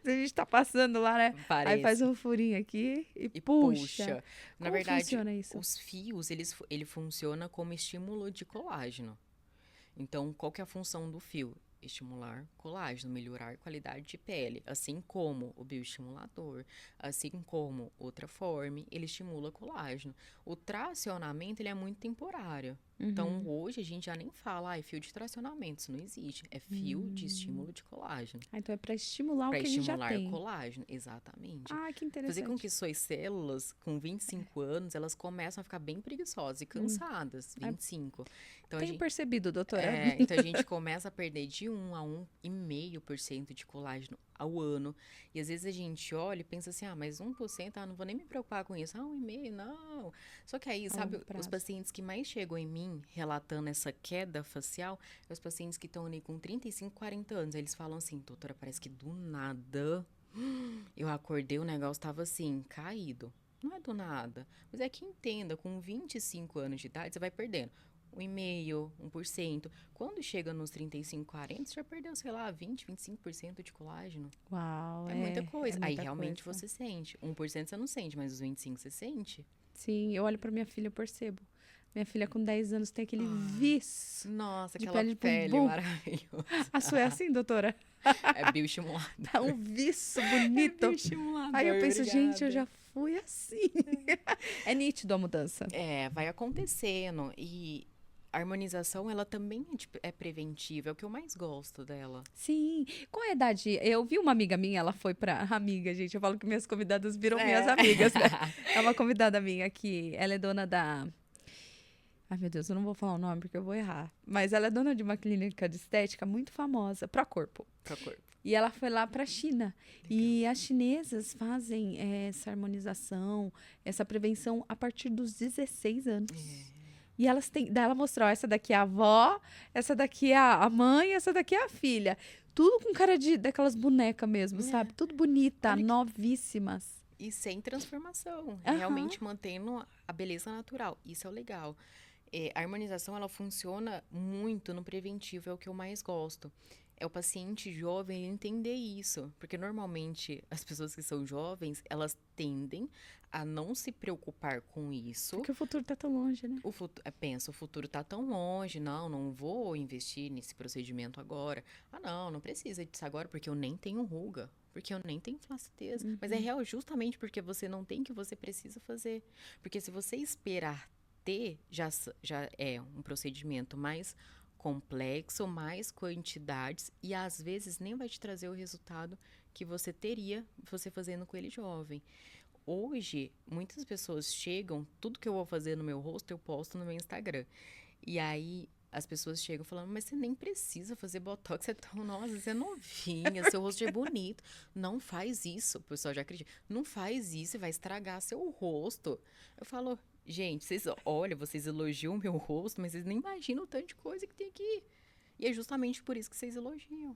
A gente tá passando lá, né? Parece. Aí faz um furinho aqui e puxa. Na Como verdade, funciona isso? os fios, ele funciona como estímulo de colágeno. Então, qual que é a função do fio? Estimular colágeno, melhorar a qualidade de pele, assim como o bioestimulador, assim como o Traforme, ele estimula colágeno. O tracionamento, ele é muito temporário. Então, hoje a gente já nem fala, fio de tracionamento, isso não existe. É fio de estímulo de colágeno. Ah, então é para estimular o Para que a gente já estimular tem. colágeno, exatamente. Ah, que Fazer com interessante. que suas células, com 25 anos, elas começam a ficar bem preguiçosas e cansadas, 25. Então, Tenho percebido, doutora. então a gente começa a perder de 1 a 1,5% de colágeno ao ano. E às vezes a gente olha e pensa assim, mas 1%, não vou nem me preocupar com isso. 1,5%, não. Só que aí, sabe, os pacientes que mais chegam em mim relatando essa queda facial, é os pacientes que estão ali com 35, 40 anos. Eles falam assim, doutora, parece que do nada eu acordei, o negócio tava assim, caído. Não é do nada. Mas é que entenda, com 25 anos de idade, você vai perdendo 1,5%, 1%. Quando chega nos 35, 40, você já perdeu, sei lá, 20, 25% de colágeno. Uau, É muita coisa. é muita Aí realmente coisa. você sente. 1% você não sente, mas os 25% você sente. Sim, eu olho pra minha filha, eu percebo. Minha filha com 10 anos tem aquele viço Nossa, de aquela pele de pele bumbum. maravilhosa. A sua é assim, doutora? É bioestimulador. É um viço bonito. É bioestimulador, Aí eu penso, gente, eu obrigada. já fui assim. É nítido a mudança. Vai acontecendo. E a harmonização, ela também é preventiva. É o que eu mais gosto dela. Sim. Qual é a idade? Eu vi uma amiga minha, ela foi pra... Amiga, gente, eu falo que minhas convidadas viram minhas amigas, né? É uma convidada minha que ela é dona da... Ai, meu Deus, eu não vou falar o nome porque eu vou errar. Mas ela é dona de uma clínica de estética muito famosa, Procorpo. Procorpo. E ela foi lá para a China. E as chinesas fazem essa harmonização, essa prevenção a partir dos 16 anos. E elas têm. Daí ela mostrou: essa daqui é a avó, essa daqui é a mãe, essa daqui é a filha. Tudo com cara daquelas bonecas mesmo, sabe? Tudo bonita, novíssimas. E sem transformação. Aham. Realmente mantendo a beleza natural. Isso é o legal. A harmonização, ela funciona muito no preventivo, é o que eu mais gosto. É o paciente jovem entender isso. Porque normalmente as pessoas que são jovens, elas tendem a não se preocupar com isso. Porque o futuro tá tão longe, né? O futuro tá tão longe, não vou investir nesse procedimento agora. Não precisa disso agora, porque eu nem tenho ruga, porque eu nem tenho flacidez. Mas é real justamente porque você não tem que você precisa fazer. Porque se você esperar ter, já é um procedimento mais complexo, mais quantidades, e às vezes nem vai te trazer o resultado que você teria você fazendo com ele jovem. Hoje, muitas pessoas chegam, tudo que eu vou fazer no meu rosto, eu posto no meu Instagram. E aí, as pessoas chegam falando, mas você nem precisa fazer botox, você é tão, nossa, você é novinha, seu rosto é bonito. Não faz isso, o pessoal já acredita. Não faz isso, você vai estragar seu rosto. Eu falo, gente, vocês elogiam o meu rosto, mas vocês nem imaginam o tanto de coisa que tem aqui. E é justamente por isso que vocês elogiam.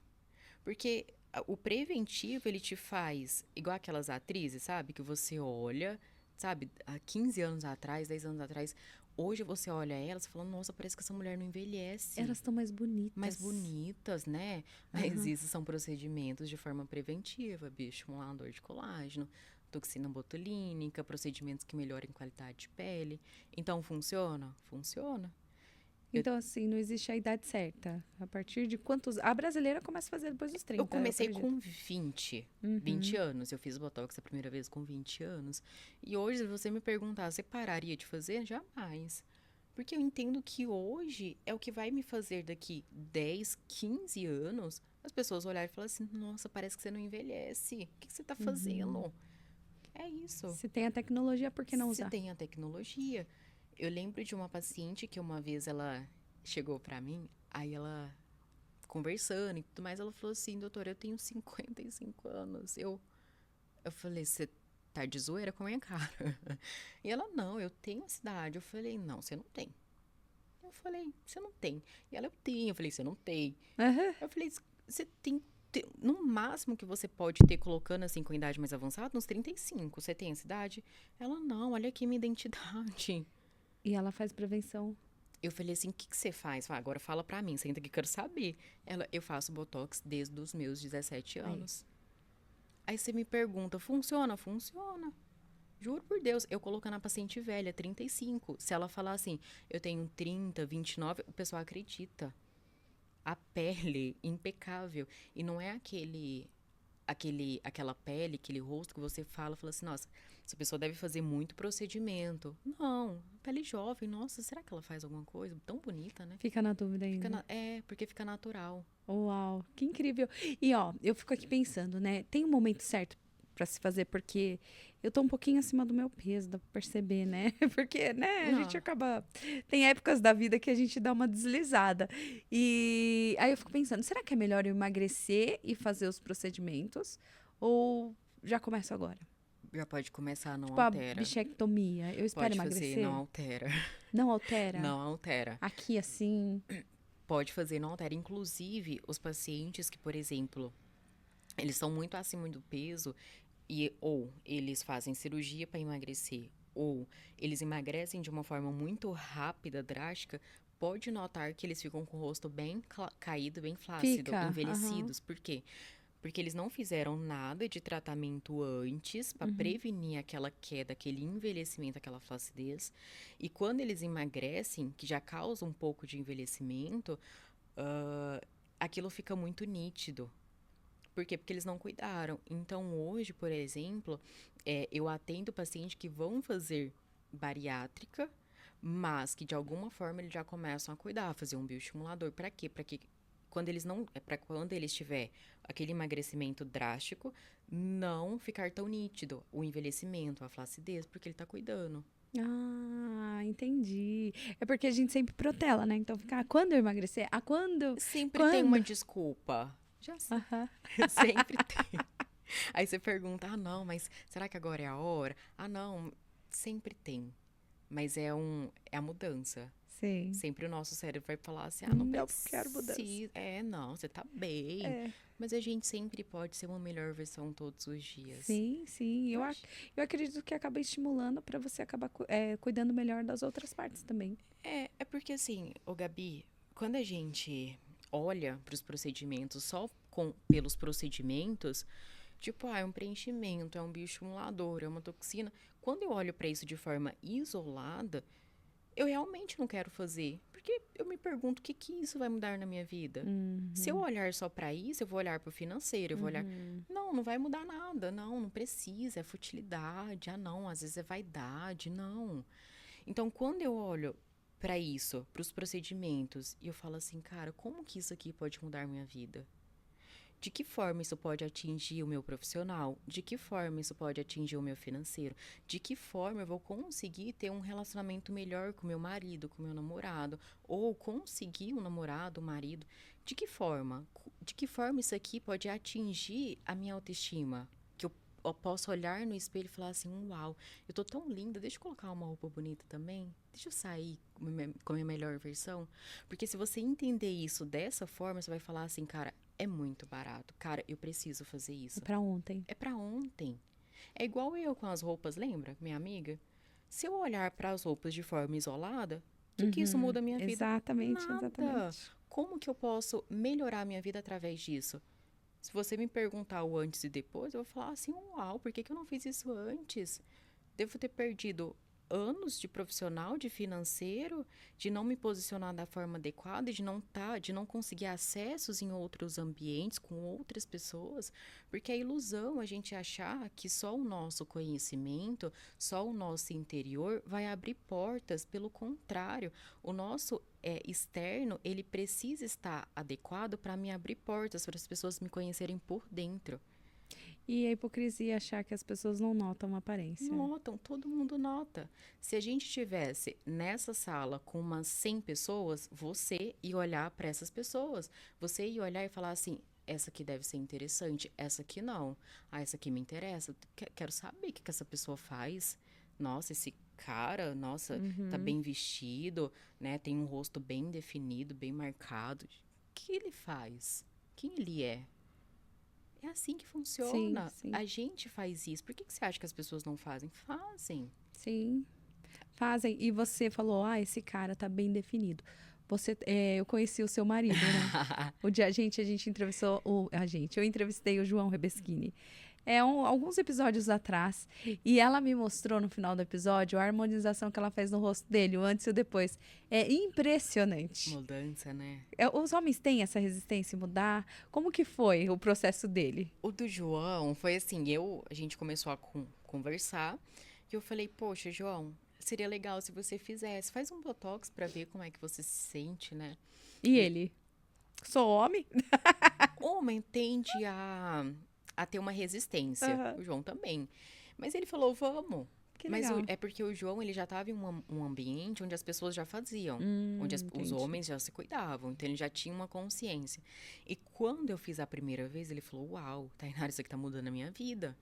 Porque o preventivo, ele te faz igual aquelas atrizes, sabe? Que você olha, sabe? Há 15 anos atrás, 10 anos atrás, hoje você olha elas e fala, nossa, parece que essa mulher não envelhece. Elas estão mais bonitas. Mais bonitas, né? Mas isso são procedimentos de forma preventiva, bioestimulador de colágeno, toxina botulínica, procedimentos que melhoram a qualidade de pele. Então, funciona? Funciona. Então, assim, não existe a idade certa. A partir de quantos... A brasileira começa a fazer depois dos 30. Eu comecei acredito. com 20 anos. Eu fiz Botox a primeira vez com 20 anos. E hoje, se você me perguntar, você pararia de fazer? Jamais. Porque eu entendo que hoje é o que vai me fazer daqui 10, 15 anos, as pessoas olharem e falarem assim, nossa, parece que você não envelhece. O que você tá fazendo? É isso. Se tem a tecnologia, por que não usar? Se tem a tecnologia. Eu lembro de uma paciente que uma vez ela chegou pra mim, aí ela conversando e tudo mais, ela falou assim, doutora, eu tenho 55 anos. Eu falei, você tá de zoeira com a minha cara? E ela, não, eu tenho essa idade. Eu falei, não, você não tem. Eu falei, você não tem. E ela, eu tenho. Eu falei, você não tem. Eu falei, você tem, no máximo que você pode ter colocando assim com idade mais avançada, uns 35. Você tem essa idade? Ela, não, olha aqui minha identidade. E ela faz prevenção. Eu falei assim, o que você faz? Agora fala pra mim, senta aqui, quero saber. Eu faço Botox desde os meus 17 anos. Aí você me pergunta, funciona? Funciona. Juro por Deus, eu colocando a paciente velha, 35. Se ela falar assim, eu tenho 30, 29, o pessoal acredita. a pele impecável. E não é aquela pele, aquele rosto que você fala assim, nossa, essa pessoa deve fazer muito procedimento. Não, pele jovem, nossa, será que ela faz alguma coisa? Tão bonita, né? Fica na dúvida ainda. Porque fica natural. Uau, que incrível. E ó, eu fico aqui pensando, né? Tem um momento certo pra se fazer, porque eu tô um pouquinho acima do meu peso, dá pra perceber, né? Porque, né, a gente Não. acaba. Tem épocas da vida que a gente dá uma deslizada. E aí eu fico pensando, será que é melhor eu emagrecer e fazer os procedimentos? Ou já começo agora? Já pode começar, não Tipo a altera. bichectomia. Eu espero Pode fazer, emagrecer? não altera. Não altera? Não altera. Aqui assim. Pode fazer, não altera. Inclusive, os pacientes que, por exemplo, eles estão muito acima do peso ou eles fazem cirurgia para emagrecer, ou eles emagrecem de uma forma muito rápida, drástica, pode notar que eles ficam com o rosto bem caído, bem flácido, Fica. Aham. envelhecidos. Por quê? Porque eles não fizeram nada de tratamento antes para prevenir aquela queda, aquele envelhecimento, aquela flacidez. E quando eles emagrecem, que já causa um pouco de envelhecimento, aquilo fica muito nítido. Por quê? Porque eles não cuidaram. Então, hoje, por exemplo, eu atendo pacientes que vão fazer bariátrica, mas que de alguma forma eles já começam a cuidar, fazer um bioestimulador. Para quê? Para que quando eles não, para quando eles tiver aquele emagrecimento drástico, não ficar tão nítido o envelhecimento, a flacidez, porque ele tá cuidando. Ah, entendi. É porque a gente sempre protela, né? Então fica, quando eu emagrecer? Ah, quando? Sempre tem uma Quando? desculpa. Já sei. Aham. Sempre tem. Aí você pergunta, não, mas será que agora é a hora? Não, sempre tem. Mas é a mudança. Sim. Sempre o nosso cérebro vai falar assim, não Não quero mudança. precisa. Não, você tá bem. É. Mas a gente sempre pode ser uma melhor versão todos os dias. Sim, sim. Eu acredito que acaba estimulando para você acabar cuidando melhor das outras partes também. É porque assim, ô Gabi, quando a gente olha para os procedimentos só pelos procedimentos, tipo, é um preenchimento, é um bioestimulador, é uma toxina. Quando eu olho para isso de forma isolada, eu realmente não quero fazer. Porque eu me pergunto o que isso vai mudar na minha vida. Se eu olhar só para isso, eu vou olhar para o financeiro, eu vou olhar. Não vai mudar nada. Não precisa, é futilidade. Não, às vezes é vaidade. Não. Então, quando eu olho para isso, para os procedimentos, e eu falo assim, cara, como que isso aqui pode mudar minha vida? De que forma isso pode atingir o meu profissional? De que forma isso pode atingir o meu financeiro? De que forma eu vou conseguir ter um relacionamento melhor com meu marido, com meu namorado? Ou conseguir um namorado, um marido? De que forma? De que forma isso aqui pode atingir a minha autoestima? Que eu posso olhar no espelho e falar assim, uau, eu tô tão linda, deixa eu colocar uma roupa bonita também? Deixa eu sair com a minha melhor versão? Porque se você entender isso dessa forma, você vai falar assim, cara, é muito barato. Cara, eu preciso fazer É isso. para ontem. É pra ontem. É igual eu com as roupas, lembra, minha amiga? Se eu olhar para as roupas de forma isolada, o que isso muda a minha vida? Exatamente, Nada. exatamente. Como que eu posso melhorar a minha vida através disso? Se você me perguntar o antes e depois, eu vou falar assim, uau, por que eu não fiz isso antes? Devo ter perdido anos de profissional, de financeiro, de não me posicionar da forma adequada, de não conseguir acessos em outros ambientes, com outras pessoas, porque é ilusão a gente achar que só o nosso conhecimento, só o nosso interior vai abrir portas. Pelo contrário, o nosso externo, ele precisa estar adequado para me abrir portas, para as pessoas me conhecerem por dentro. E a hipocrisia é achar que as pessoas não notam a aparência. Notam, todo mundo nota. Se a gente estivesse nessa sala com umas 100 pessoas, você ia olhar para essas pessoas. Você ia olhar e falar assim, essa aqui deve ser interessante, essa aqui não. Essa aqui me interessa. Quero saber o que essa pessoa faz. Nossa, esse cara, nossa, tá bem vestido, né? Tem um rosto bem definido, bem marcado. O que ele faz? Quem ele é? É assim que funciona. Sim, sim. A gente faz isso. Por que você acha que as pessoas não fazem? Fazem. Sim. Fazem. E você falou, esse cara tá bem definido. Eu conheci o seu marido, né? A gente entrevistou eu entrevistei o João Rebeschini. alguns episódios atrás. E ela me mostrou no final do episódio a harmonização que ela fez no rosto dele, o antes e o depois. É impressionante. Mudança, né? Os homens têm essa resistência em mudar? Como que foi o processo dele? O do João foi assim, a gente começou a conversar e eu falei, poxa, João, seria legal se você fizesse, faz um botox pra ver como é que você se sente, né? E ele? Sou homem? Homem tende a ter uma resistência, Aham. o João também. Mas ele falou, vamos. Que Mas legal. é porque o João, ele já estava em um ambiente onde as pessoas já faziam. Onde os Entendi. homens já se cuidavam. Então, ele já tinha uma consciência. E quando eu fiz a primeira vez, ele falou, uau, Tainara, isso aqui tá mudando a minha vida.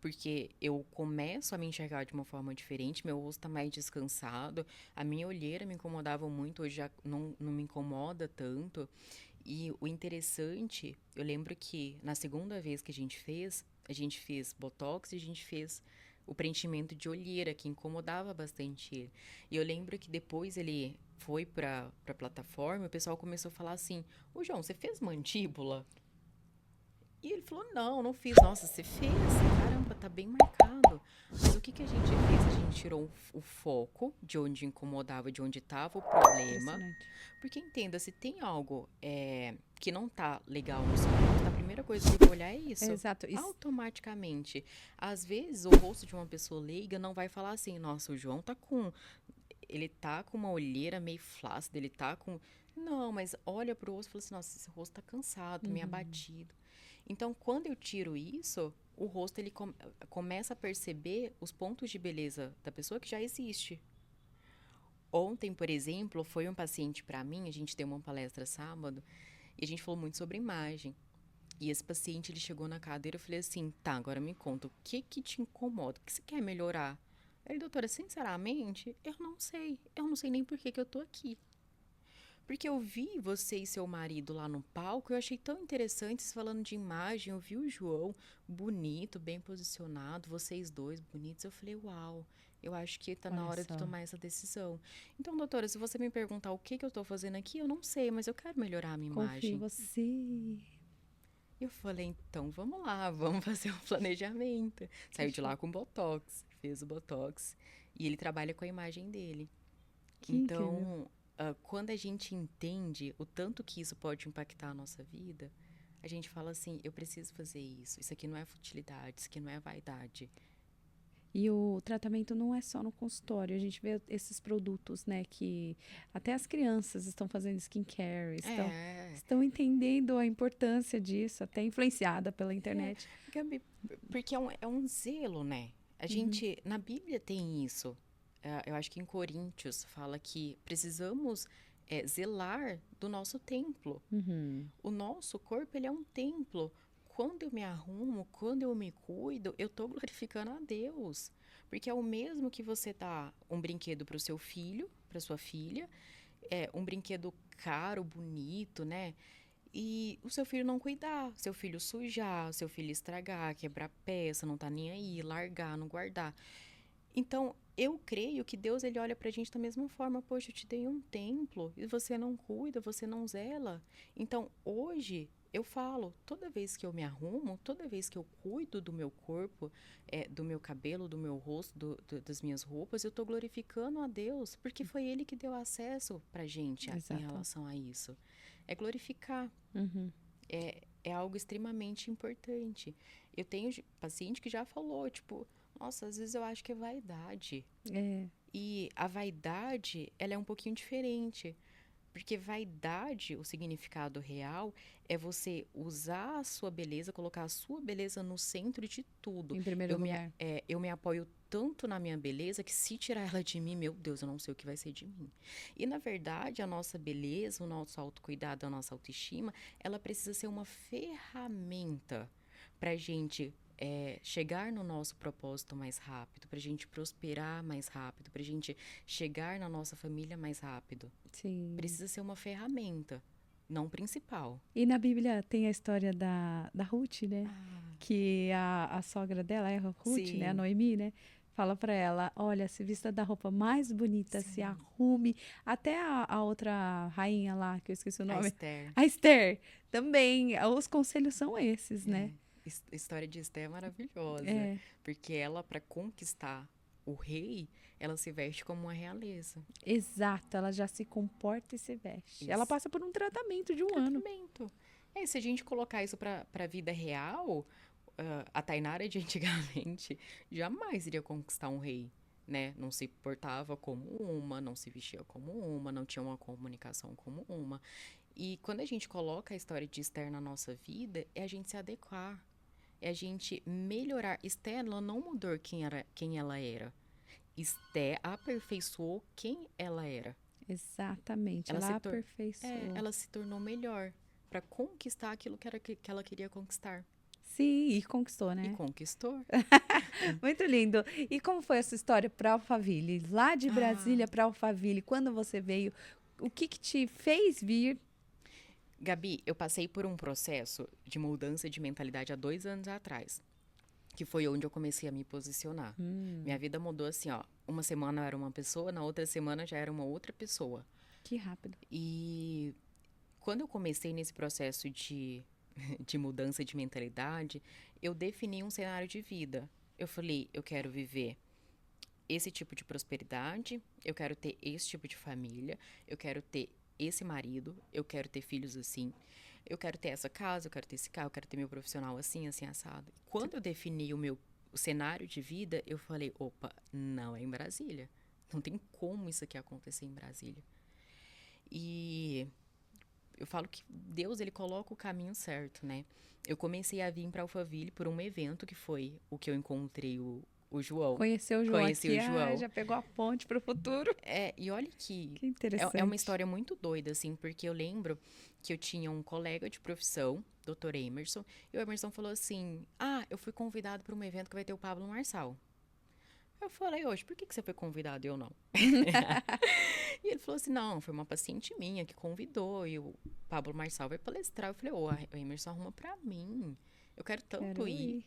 Porque eu começo a me enxergar de uma forma diferente, meu rosto tá mais descansado, a minha olheira me incomodava muito, hoje já não me incomoda tanto. E o interessante, eu lembro que na segunda vez que a gente fez botox e a gente fez o preenchimento de olheira, que incomodava bastante ele. E eu lembro que depois ele foi pra plataforma, o pessoal começou a falar assim, ô João, você fez mandíbula? E ele falou, não fiz. Nossa, você fez? Caramba, tá bem marcado. Mas o que a gente fez? A gente tirou o foco de onde incomodava, de onde estava o problema. Impressionante. Porque entenda, se tem algo que não tá legal no seu rosto, a primeira coisa que eu vou olhar é isso. Exato. Automaticamente. Às vezes, o rosto de uma pessoa leiga não vai falar assim, nossa, o João tá com... Ele tá com uma olheira meio flácida, ele tá com... Não, mas olha pro rosto e fala assim, nossa, esse rosto tá cansado, meio abatido. Então, quando eu tiro isso, o rosto ele começa a perceber os pontos de beleza da pessoa que já existe. Ontem, por exemplo, foi um paciente para mim, a gente deu uma palestra sábado, e a gente falou muito sobre imagem. E esse paciente, ele chegou na cadeira, eu falei assim, tá, agora me conta, o que te incomoda? O que você quer melhorar? Ele, doutora, sinceramente, eu não sei nem por que eu tô aqui. Porque eu vi você e seu marido lá no palco, eu achei tão interessante, vocês falando de imagem, eu vi o João bonito, bem posicionado, vocês dois bonitos, eu falei, uau, eu acho que tá na Olha hora de só. tomar essa decisão. Então, doutora, se você me perguntar o que eu tô fazendo aqui, eu não sei, mas eu quero melhorar a minha Confio em imagem. você. Eu falei, então vamos lá, vamos fazer um planejamento. Saiu de lá com Botox, fez o Botox, e ele trabalha com a imagem dele. Que incrível. Então, quando a gente entende o tanto que isso pode impactar a nossa vida, a gente fala assim, eu preciso fazer isso. Isso aqui não é futilidade, isso aqui não é vaidade. E o tratamento não é só no consultório. A gente vê esses produtos, né? Que até as crianças estão fazendo skincare, estão entendendo a importância disso, até influenciada pela internet. Gabi, porque é um zelo, né? A gente, na Bíblia tem isso. Eu acho que em Coríntios fala que precisamos zelar do nosso templo. Uhum. O nosso corpo, ele é um templo. Quando eu me arrumo, quando eu me cuido, eu tô glorificando a Deus. Porque é o mesmo que você dá um brinquedo pro seu filho, pra sua filha, um brinquedo caro, bonito, né? E o seu filho não cuidar, seu filho sujar, seu filho estragar, quebrar peça, não tá nem aí, largar, não guardar. Então, eu creio que Deus, ele olha pra gente da mesma forma. Poxa, eu te dei um templo e você não cuida, você não zela. Então, hoje, eu falo, toda vez que eu me arrumo, toda vez que eu cuido do meu corpo, do meu cabelo, do meu rosto, das minhas roupas, eu tô glorificando a Deus, porque foi Ele que deu acesso pra gente em Exato. relação a isso. É glorificar. Uhum. É algo extremamente importante. Eu tenho paciente que já falou, tipo, nossa, às vezes eu acho que é vaidade. É. E a vaidade, ela é um pouquinho diferente. Porque vaidade, o significado real, é você usar a sua beleza, colocar a sua beleza no centro de tudo. Em primeiro lugar. Eu me apoio tanto na minha beleza que se tirar ela de mim, meu Deus, eu não sei o que vai ser de mim. E, na verdade, a nossa beleza, o nosso autocuidado, a nossa autoestima, ela precisa ser uma ferramenta pra gente chegar no nosso propósito mais rápido, pra gente prosperar mais rápido, pra gente chegar na nossa família mais rápido. Sim. Precisa ser uma ferramenta, não principal. E na Bíblia tem a história da Ruth, né? Que a sogra dela é a Ruth, Sim. né? A Noemi, né? Fala pra ela, olha, se vista da roupa mais bonita, Sim. se arrume. Até a outra rainha lá, que eu esqueci o A nome. Esther. A Esther, também. Os conselhos são esses, né? A história de Esté é maravilhosa. É, Porque ela, para conquistar o rei, ela se veste como uma realeza. exato, ela já se comporta e se veste. Ela Isso. passa por um tratamento de um ano. Tratamento. Se a gente colocar isso pra vida real, a Tainara de antigamente jamais iria conquistar um rei, né? Não se portava como uma, não se vestia como uma, não tinha uma comunicação como uma. E quando a gente coloca a história de Esther na nossa vida, é a gente se adequar, é a gente melhorar. Esther, ela não mudou quem ela era. Esther aperfeiçoou quem ela era. Exatamente, Ela ela se, aperfeiçoou. ela se tornou melhor para conquistar aquilo que ela queria conquistar. Sim, e conquistou, E né? conquistou. Muito lindo. E como foi essa história para Alphaville? Lá de Ah, Brasília para Alphaville, quando você veio, o que que te fez vir? Gabi, eu passei por um processo de mudança de mentalidade há 2 anos atrás, que foi onde eu comecei a me posicionar. Minha vida mudou assim, ó. Uma semana eu era uma pessoa, na outra semana já era uma outra pessoa. Que rápido. E quando eu comecei nesse processo de mudança de mentalidade, eu defini um cenário de vida. Eu falei, eu quero viver esse tipo de prosperidade, eu quero ter esse tipo de família, eu quero ter esse marido, eu quero ter filhos assim, eu quero ter essa casa, eu quero ter esse carro, eu quero ter meu profissional assim, assim, assado. Quando eu defini o cenário de vida, eu falei, opa, não é em Brasília. Não tem como isso aqui acontecer em Brasília. E eu falo que Deus, ele coloca o caminho certo, né? Eu comecei a vir para Alphaville por um evento que foi o que eu encontrei o João. Conheceu o João Conheci aqui, o João. já pegou a ponte para o futuro. E olha que Que é uma interessante. história muito doida, assim, porque eu lembro que eu tinha um colega de profissão, Dr. Emerson, e o Emerson falou assim: Ah, eu fui convidado para um evento que vai ter o Pablo Marçal. Eu falei, hoje, por que você foi convidado e eu não? E ele falou assim: Não, foi uma paciente minha que convidou, e o Pablo Marçal vai palestrar. Eu falei, ô, o Emerson arruma pra mim. Eu quero tanto Quero ir. ir.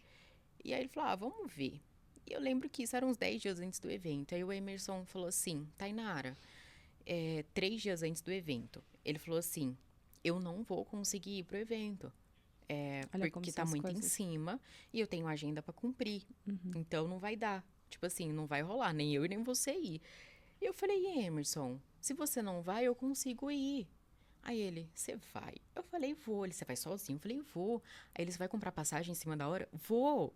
E aí ele falou, vamos ver. E eu lembro que isso era uns 10 dias antes do evento. Aí o Emerson falou assim, Tainara, 3 dias antes do evento, ele falou assim, eu não vou conseguir ir pro evento. Olha como Porque são tá as muito em coisas. cima e eu tenho agenda pra cumprir. Então não vai dar. Tipo assim, não vai rolar, nem eu e nem você ir. E eu falei, Emerson, se você não vai, eu consigo ir. Aí ele, você vai? Eu falei, vou. Ele, você vai sozinho? Eu falei, vou. Aí ele, você vai comprar passagem em cima da hora? Vou.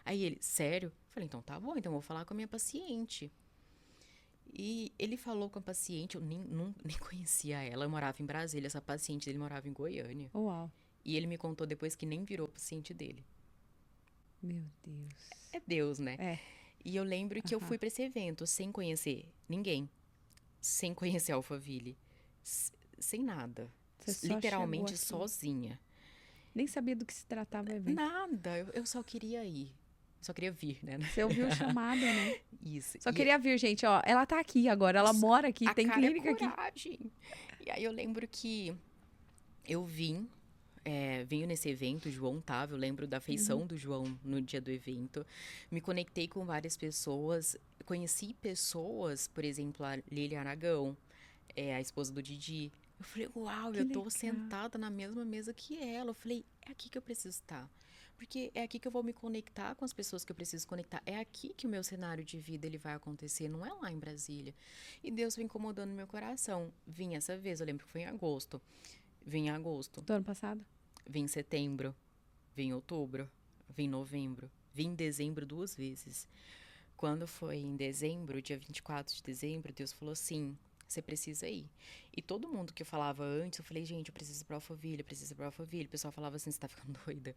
Aí ele, sério? Eu falei, então tá bom, então eu vou falar com a minha paciente. E ele falou com a paciente, eu nem conhecia ela, eu morava em Brasília, essa paciente dele morava em Goiânia. Uau, E ele me contou depois que nem virou paciente dele. meu Deus. É Deus, né? É, E eu lembro que eu aham. fui pra esse evento sem conhecer ninguém, sem conhecer Alphaville, sem nada. Você só chegou Literalmente aqui. sozinha. Nem sabia do que se tratava o evento. Nada, eu só queria ir. Só queria vir, né? Você ouviu o chamado, né? Isso. Só E queria vir, gente, ó. Ela tá aqui agora, ela mora aqui, a tem cara é clínica aqui. coragem. E aí eu lembro que eu venho nesse evento, o João tava, eu lembro da feição do João no dia do evento. Me conectei com várias pessoas, conheci pessoas, por exemplo, a Lília Aragão, a esposa do Didi. Eu falei, uau, Que eu tô legal. sentada na mesma mesa que ela. Eu falei, é aqui que eu preciso estar. Porque é aqui que eu vou me conectar com as pessoas que eu preciso conectar. É aqui que o meu cenário de vida ele vai acontecer, não é lá em Brasília. E Deus foi incomodando meu coração. Vim essa vez, eu lembro que foi em agosto. Vim em agosto, Do ano passado? vim em setembro, vim em outubro, vim em novembro, vim em dezembro 2 vezes. Quando foi em dezembro, dia 24 de dezembro, Deus falou assim: você precisa ir. E todo mundo que eu falava antes, eu falei, gente, eu preciso ir pra Alphaville, eu preciso ir pra Alphaville. O pessoal falava assim, você tá ficando doida.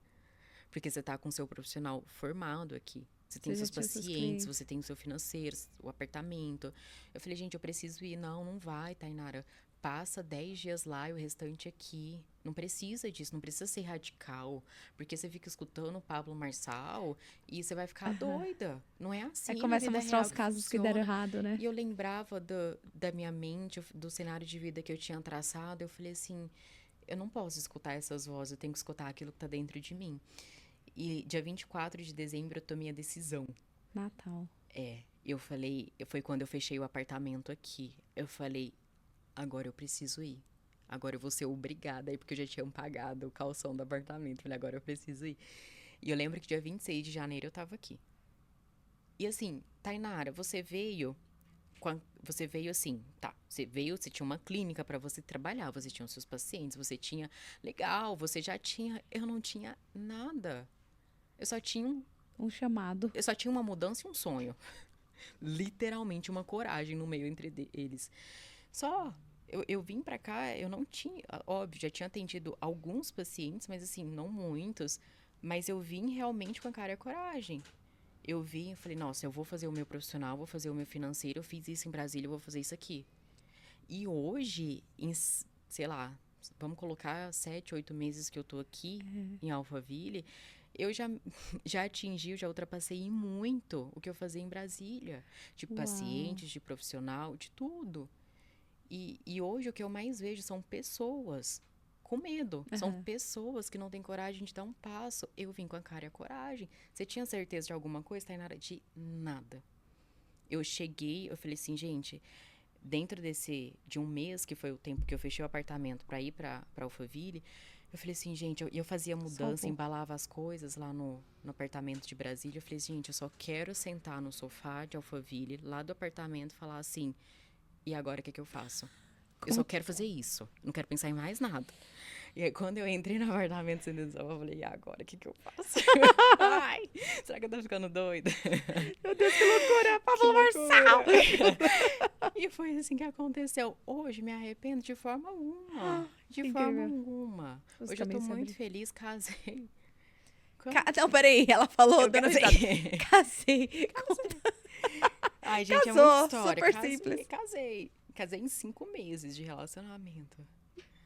Porque você tá com o seu profissional formado aqui. Você tem Você os já seus tinha seus pacientes, você clientes. tem o seu financeiro, o apartamento. Eu falei, gente, eu preciso ir. Não, não vai, Tainara. Passa 10 dias lá e o restante aqui. Não precisa disso, não precisa ser radical. Porque você fica escutando o Pablo Marçal e você vai ficar Aham. doida. Não é Aí assim na começa a vida mostrar real os que casos que deram funciona. errado, né? E eu lembrava da minha mente, do cenário de vida que eu tinha traçado. Eu falei assim, eu não posso escutar essas vozes, eu tenho que escutar aquilo que tá dentro de mim. E dia 24 de dezembro eu tomei a decisão. Natal. Eu falei, foi quando eu fechei o apartamento aqui. Eu falei, agora eu preciso ir. Agora eu vou ser obrigada aí, porque eu já tinha pagado o calção do apartamento. Falei, agora eu preciso ir. E eu lembro que dia 26 de janeiro eu tava aqui. E assim, Tainara, você veio assim, tá, você tinha uma clínica pra você trabalhar, você tinha os seus pacientes, você tinha, legal, você já tinha, eu não tinha nada. Eu só tinha Um chamado. eu só tinha uma mudança e um sonho. Literalmente uma coragem no meio entre eles. Só, eu vim pra cá, eu não tinha, óbvio, já tinha atendido alguns pacientes, mas assim, não muitos, mas eu vim realmente com a cara e a coragem. Eu vim e falei, nossa, eu vou fazer o meu profissional, vou fazer o meu financeiro, eu fiz isso em Brasília, eu vou fazer isso aqui. E hoje, sei lá, vamos colocar 7, 8 meses que eu tô aqui em Alphaville, eu já atingi, eu já ultrapassei em muito o que eu fazia em Brasília. De Uau. pacientes, de profissional, de tudo. E hoje o que eu mais vejo são pessoas com medo. São pessoas que não têm coragem de dar um passo. Eu vim com a cara e a coragem. Você tinha certeza de alguma coisa, Tainara? De nada. Eu cheguei, eu falei assim, gente, dentro de um mês, que foi o tempo que eu fechei o apartamento para ir para Alphaville, eu falei assim, gente, eu fazia mudança, Salvou. embalava as coisas lá no apartamento de Brasília. Eu falei, gente, eu só quero sentar no sofá de Alphaville, lá do apartamento, e falar assim, e agora o que eu faço? Eu só quero fazer isso. Não quero pensar em mais nada. E aí, quando eu entrei no apartamento sem decisão, eu falei, e agora o que eu faço? Ai, será que eu tô ficando doida? Meu Deus, que loucura! Que Pablo Marçal! loucura. E foi assim que aconteceu. Hoje me arrependo de forma alguma. De que forma incrível. alguma. Você Hoje eu tô também sabe. muito feliz, casei. Não, peraí, ela falou, Eu dando casei. risada. Casei. Ai, gente, Casou, é uma história. super simples. Casei em 5 meses de relacionamento.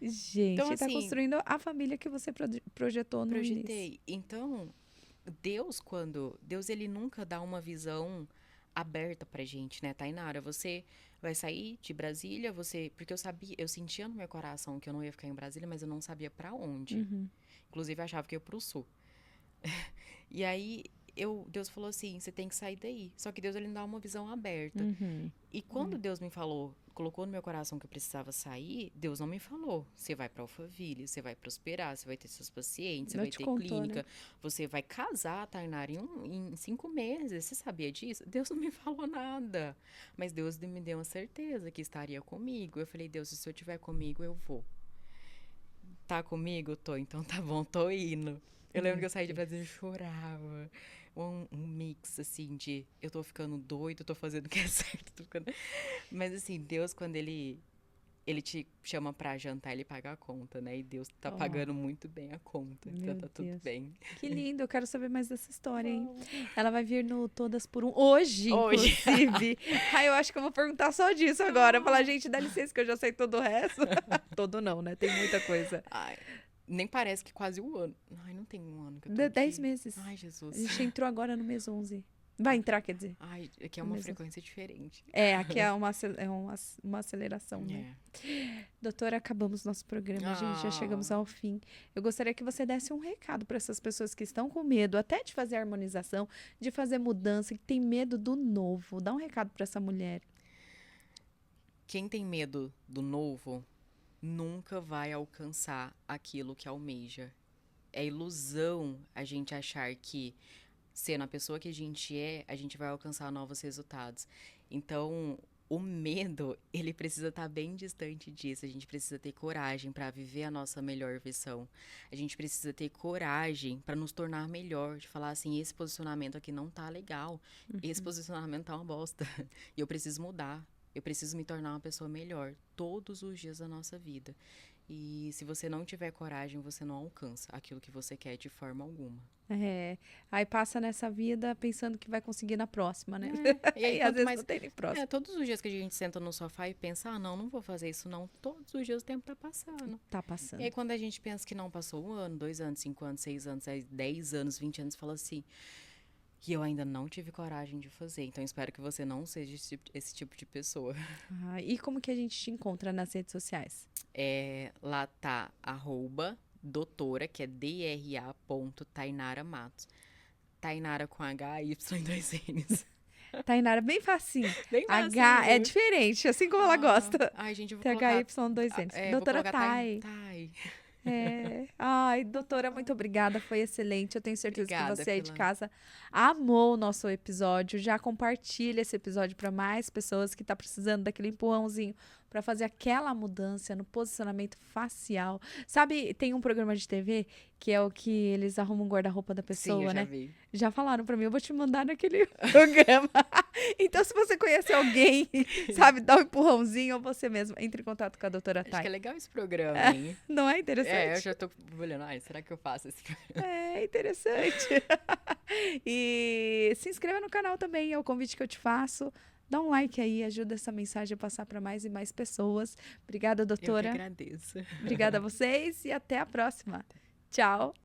Gente, Então, tá assim, construindo a família que você projetou no início. projetei. Então, Deus, ele nunca dá uma visão aberta pra gente, né, Tainara? Você vai sair de Brasília, porque eu sentia no meu coração que eu não ia ficar em Brasília, mas eu não sabia pra onde. Inclusive, eu achava que eu ia pro sul. E aí, Deus falou assim, você tem que sair daí. Só que Deus, ele não dá uma visão aberta. E quando Deus me falou, colocou no meu coração que eu precisava sair, Deus não me falou. Você vai pra Alphaville, você vai prosperar, você vai ter seus pacientes, você Não vai te ter contou, clínica, né? você vai casar, Tainara, em 5 meses. Você sabia disso? Deus não me falou nada. Mas Deus me deu uma certeza que estaria comigo. Eu falei, Deus, se eu estiver comigo, eu vou. Tá comigo? Tô. Então tá bom, tô indo. Eu lembro que eu saí de Brasília e chorava. Um mix, assim, de eu tô ficando doido, tô fazendo o que é certo, tô ficando... Mas, assim, Deus, quando ele te chama pra jantar, ele paga a conta, né? E Deus tá pagando muito bem a conta, então Meu tá tudo Deus. bem. Que lindo, eu quero saber mais dessa história, hein? Ela vai vir no Todas por Um hoje, Hoje. inclusive. Ai, eu acho que eu vou perguntar só disso agora. Falar, gente, dá licença que eu já sei todo o resto. Todo não, né? Tem muita coisa. Ai, nem parece que quase 1 ano. Ai, não tem 1 ano que eu tô aqui. 10 meses. Ai, A Jesus. gente entrou agora no mês 11. Vai entrar, quer dizer. Ai, aqui é uma frequência diferente. É, aqui é uma aceleração, né? É. Doutora, acabamos nosso programa, gente, já chegamos ao fim. Eu gostaria que você desse um recado para essas pessoas que estão com medo, até de fazer harmonização, de fazer mudança, que tem medo do novo. Dá um recado para essa mulher. Quem tem medo do novo nunca vai alcançar aquilo que almeja. É ilusão a gente achar que, sendo a pessoa que a gente vai alcançar novos resultados. Então, o medo, ele precisa estar bem distante disso. A gente precisa ter coragem para viver a nossa melhor versão. A gente precisa ter coragem para nos tornar melhor, de falar assim, esse posicionamento aqui não tá legal, esse posicionamento tá uma bosta, e eu preciso mudar. Eu preciso me tornar uma pessoa melhor todos os dias da nossa vida. E se você não tiver coragem, você não alcança aquilo que você quer de forma alguma. É, aí passa nessa vida pensando que vai conseguir na próxima, né? E aí, E às quanto vezes mais... não tem nem próxima. todos os dias que a gente senta no sofá e pensa, não vou fazer isso não. Todos os dias o tempo tá passando. Tá passando. E aí, quando a gente pensa que não passou 1 ano, 2 anos, 5 anos, 6 anos, 10 anos, 20 anos, fala assim, que eu ainda não tive coragem de fazer. Então, espero que você não seja esse tipo de pessoa. E como que a gente te encontra nas redes sociais? Lá tá @doutora, que é DRA. Matos. Tainara com H, Y e 2 N's. Tainara, bem facinho. Bem H facinho. é diferente, assim como ela gosta. Ai, gente, eu vou colocar... THY 2 N's. vou Doutora colocar Tai. Tai. Ai, doutora, muito obrigada, foi excelente. Eu tenho certeza Obrigada que você aí de pela. casa amou o nosso episódio. Já compartilha esse episódio para mais pessoas que tá precisando daquele empurrãozinho para fazer aquela mudança no posicionamento facial. Sabe, tem um programa de TV que é o que eles arrumam o guarda-roupa da Sim, eu pessoa, já né? vi. Já falaram para mim, eu vou te mandar naquele programa. Então, se você conhece alguém, sabe, dá um empurrãozinho ou você mesmo, entre em contato com a doutora Acho que Thay. é legal esse programa, hein? Não é Eu interessante? já tô olhando. Ai, será que eu faço esse programa? É interessante. E se inscreva no canal também, é o convite que eu te faço. Dá um like aí, ajuda essa mensagem a passar para mais e mais pessoas. Obrigada, Eu que doutora. agradeço. Obrigada a vocês e até a próxima. Tchau.